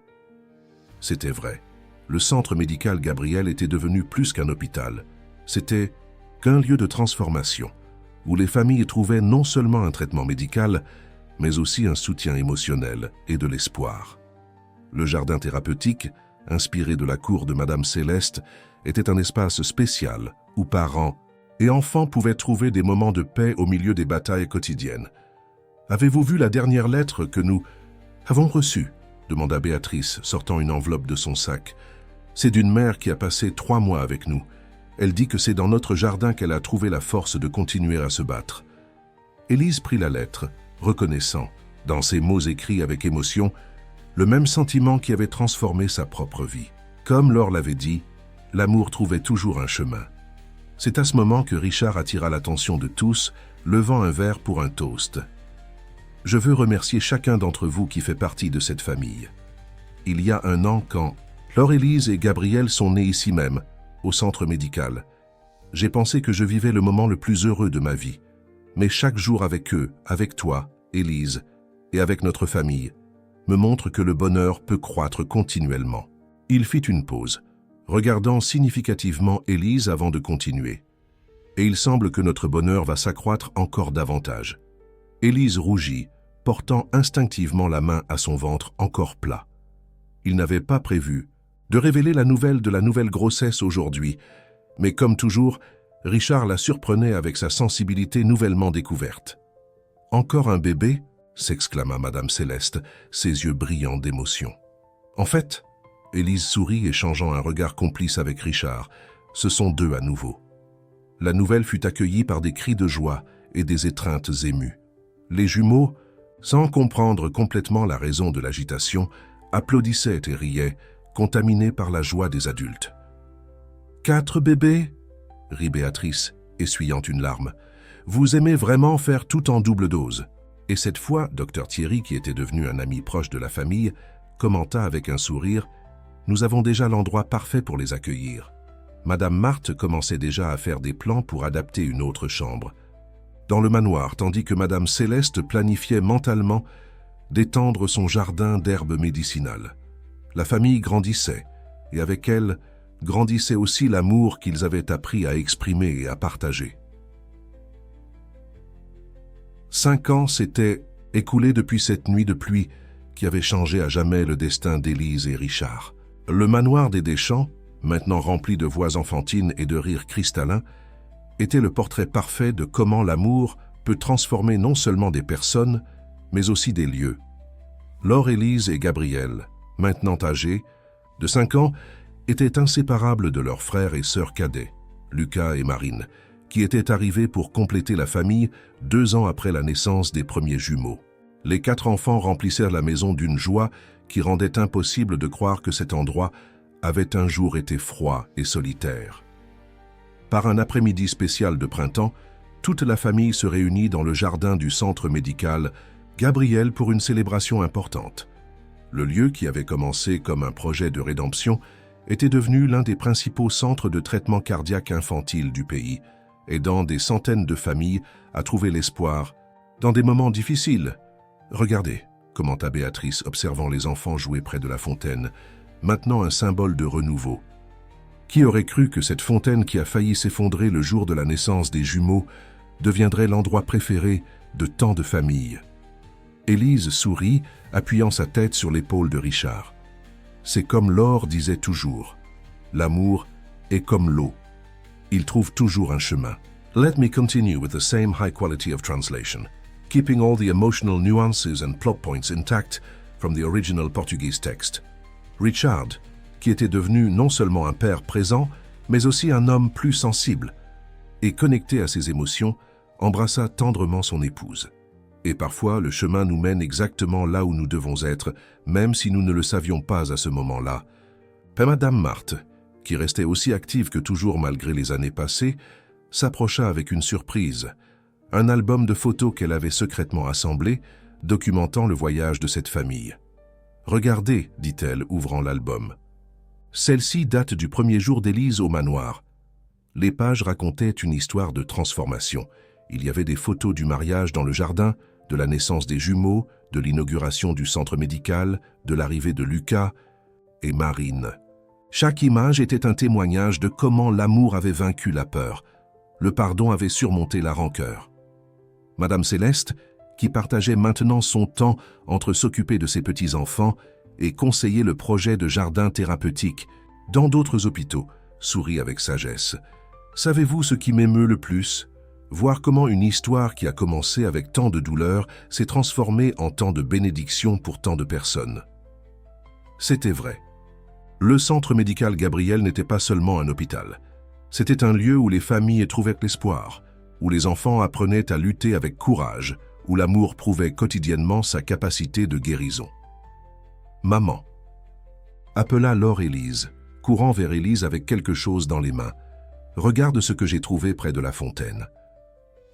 C'était vrai. Le centre médical Gabriel était devenu plus qu'un hôpital. C'était qu'un lieu de transformation, où les familles trouvaient non seulement un traitement médical, mais aussi un soutien émotionnel et de l'espoir. Le jardin thérapeutique, inspiré de la cour de Madame Céleste, était un espace spécial où parents et enfants pouvaient trouver des moments de paix au milieu des batailles quotidiennes. « Avez-vous vu la dernière lettre que nous avons reçue ?» demanda Béatrice, sortant une enveloppe de son sac. « C'est d'une mère qui a passé 3 mois avec nous. Elle dit que c'est dans notre jardin qu'elle a trouvé la force de continuer à se battre. » Élise prit la lettre, reconnaissant, dans ses mots écrits avec émotion, le même sentiment qui avait transformé sa propre vie. Comme Laure l'avait dit, l'amour trouvait toujours un chemin. C'est à ce moment que Richard attira l'attention de tous, levant un verre pour un toast. « Je veux remercier chacun d'entre vous qui fait partie de cette famille. Il y a 1 an, quand Laure, Élise et Gabriel sont nés ici même, au centre médical, j'ai pensé que je vivais le moment le plus heureux de ma vie. Mais chaque jour avec eux, avec toi, Élise, et avec notre famille, me montre que le bonheur peut croître continuellement. » Il fit une pause, regardant significativement Élise avant de continuer. « Et il semble que notre bonheur va s'accroître encore davantage. » Élise rougit, portant instinctivement la main à son ventre encore plat. Il n'avait pas prévu de révéler la nouvelle de la nouvelle grossesse aujourd'hui, mais comme toujours, Richard la surprenait avec sa sensibilité nouvellement découverte. « Encore un bébé ?» s'exclama Madame Céleste, ses yeux brillants d'émotion. « En fait, » Élise sourit, échangeant un regard complice avec Richard, « ce sont 2 à nouveau. » La nouvelle fut accueillie par des cris de joie et des étreintes émues. Les jumeaux, sans comprendre complètement la raison de l'agitation, applaudissaient et riaient, contaminés par la joie des adultes. « 4 bébés ?» rit Béatrice, essuyant une larme. « Vous aimez vraiment faire tout en double dose. » Et cette fois, Dr Thierry, qui était devenu un ami proche de la famille, commenta avec un sourire « Nous avons déjà l'endroit parfait pour les accueillir. » Madame Marthe commençait déjà à faire des plans pour adapter une autre chambre dans le manoir, tandis que Madame Céleste planifiait mentalement d'étendre son jardin d'herbes médicinales. La famille grandissait, et avec elle, grandissait aussi l'amour qu'ils avaient appris à exprimer et à partager. 5 ans s'étaient écoulés depuis cette nuit de pluie qui avait changé à jamais le destin d'Élise et Richard. Le manoir des Deschamps, maintenant rempli de voix enfantines et de rires cristallins, était le portrait parfait de comment l'amour peut transformer non seulement des personnes, mais aussi des lieux. Laure, Élise et Gabriel, maintenant âgés, de 5 ans, étaient inséparables de leurs frères et sœurs cadets, Lucas et Marine, qui étaient arrivés pour compléter la famille 2 ans après la naissance des premiers jumeaux. Les 4 enfants remplissèrent la maison d'une joie qui rendait impossible de croire que cet endroit avait un jour été froid et solitaire. Par un après-midi spécial de printemps, toute la famille se réunit dans le jardin du centre médical Gabriel pour une célébration importante. Le lieu, qui avait commencé comme un projet de rédemption, était devenu l'un des principaux centres de traitement cardiaque infantile du pays, aidant des centaines de familles à trouver l'espoir dans des moments difficiles. « Regardez », commenta Béatrice, observant les enfants jouer près de la fontaine, maintenant un symbole de renouveau. Qui aurait cru que cette fontaine qui a failli s'effondrer le jour de la naissance des jumeaux deviendrait l'endroit préféré de tant de familles? Élise sourit, appuyant sa tête sur l'épaule de Richard. C'est comme Laure disait toujours, l'amour est comme l'eau. Il trouve toujours un chemin. Let me continue with the same high quality of translation, keeping all the emotional nuances and plot points intact from the original Portuguese text. Richard, qui était devenu non seulement un père présent, mais aussi un homme plus sensible et connecté à ses émotions, embrassa tendrement son épouse. Et parfois, le chemin nous mène exactement là où nous devons être, même si nous ne le savions pas à ce moment-là. Madame Marthe, qui restait aussi active que toujours malgré les années passées, s'approcha avec une surprise, un album de photos qu'elle avait secrètement assemblé, documentant le voyage de cette famille. « Regardez, dit-elle, ouvrant l'album. Celle-ci date du premier jour d'Élise au manoir. Les pages racontaient une histoire de transformation. Il y avait des photos du mariage dans le jardin, de la naissance des jumeaux, de l'inauguration du centre médical, de l'arrivée de Lucas et Marine. Chaque image était un témoignage de comment l'amour avait vaincu la peur. Le pardon avait surmonté la rancœur. Madame Céleste, qui partageait maintenant son temps entre s'occuper de ses petits-enfants et conseiller le projet de jardin thérapeutique dans d'autres hôpitaux, sourit avec sagesse. « Savez-vous ce qui m'émeut le plus ? Voir comment une histoire qui a commencé avec tant de douleur s'est transformée en tant de bénédiction pour tant de personnes. » C'était vrai. Le centre médical Gabriel n'était pas seulement un hôpital. C'était un lieu où les familles trouvaient l'espoir, où les enfants apprenaient à lutter avec courage, où l'amour prouvait quotidiennement sa capacité de guérison. « Maman » appela alors Élise, courant vers Élise avec quelque chose dans les mains. « Regarde ce que j'ai trouvé près de la fontaine. »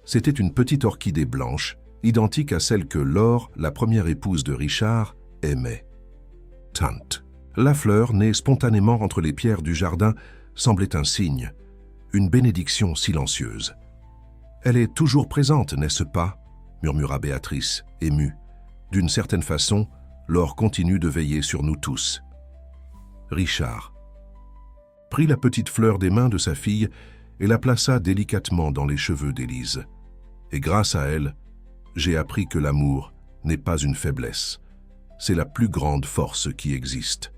C'était une petite orchidée blanche, identique à celle que Laure, la première épouse de Richard, aimait. Tante. La fleur, née spontanément entre les pierres du jardin, semblait un signe, une bénédiction silencieuse. « Elle est toujours présente, n'est-ce pas ?» murmura Béatrice, émue. D'une certaine façon, Laure continue de veiller sur nous tous. Richard prit la petite fleur des mains de sa fille et la plaça délicatement dans les cheveux d'Élise. Et grâce à elle, j'ai appris que l'amour n'est pas une faiblesse. C'est la plus grande force qui existe.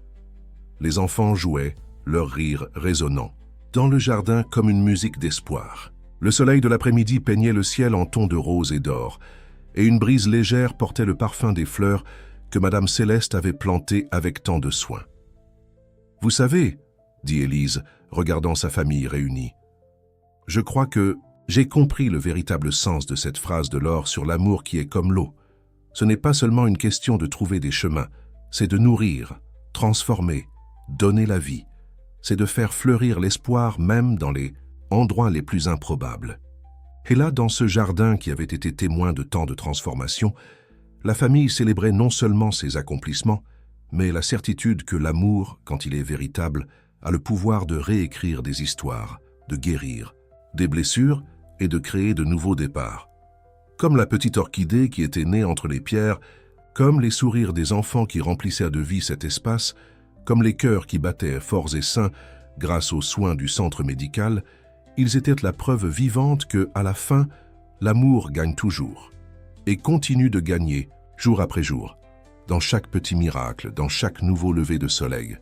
Les enfants jouaient, leur rire résonnant, dans le jardin comme une musique d'espoir. Le soleil de l'après-midi peignait le ciel en tons de rose et d'or, et une brise légère portait le parfum des fleurs que Madame Céleste avait plantées avec tant de soin. « Vous savez, » dit Élise, regardant sa famille réunie, « je crois que j'ai compris le véritable sens de cette phrase de Laure sur l'amour qui est comme l'eau. Ce n'est pas seulement une question de trouver des chemins, c'est de nourrir, transformer, donner la vie. C'est de faire fleurir l'espoir même dans les endroits les plus improbables. » Et là, dans ce jardin qui avait été témoin de tant de transformations, la famille célébrait non seulement ses accomplissements, mais la certitude que l'amour, quand il est véritable, a le pouvoir de réécrire des histoires, de guérir des blessures et de créer de nouveaux départs. Comme la petite orchidée qui était née entre les pierres, comme les sourires des enfants qui remplissaient de vie cet espace, comme les cœurs qui battaient forts et sains grâce aux soins du centre médical, ils étaient la preuve vivante que, à la fin, l'amour gagne toujours et continue de gagner jour après jour, dans chaque petit miracle, dans chaque nouveau lever de soleil.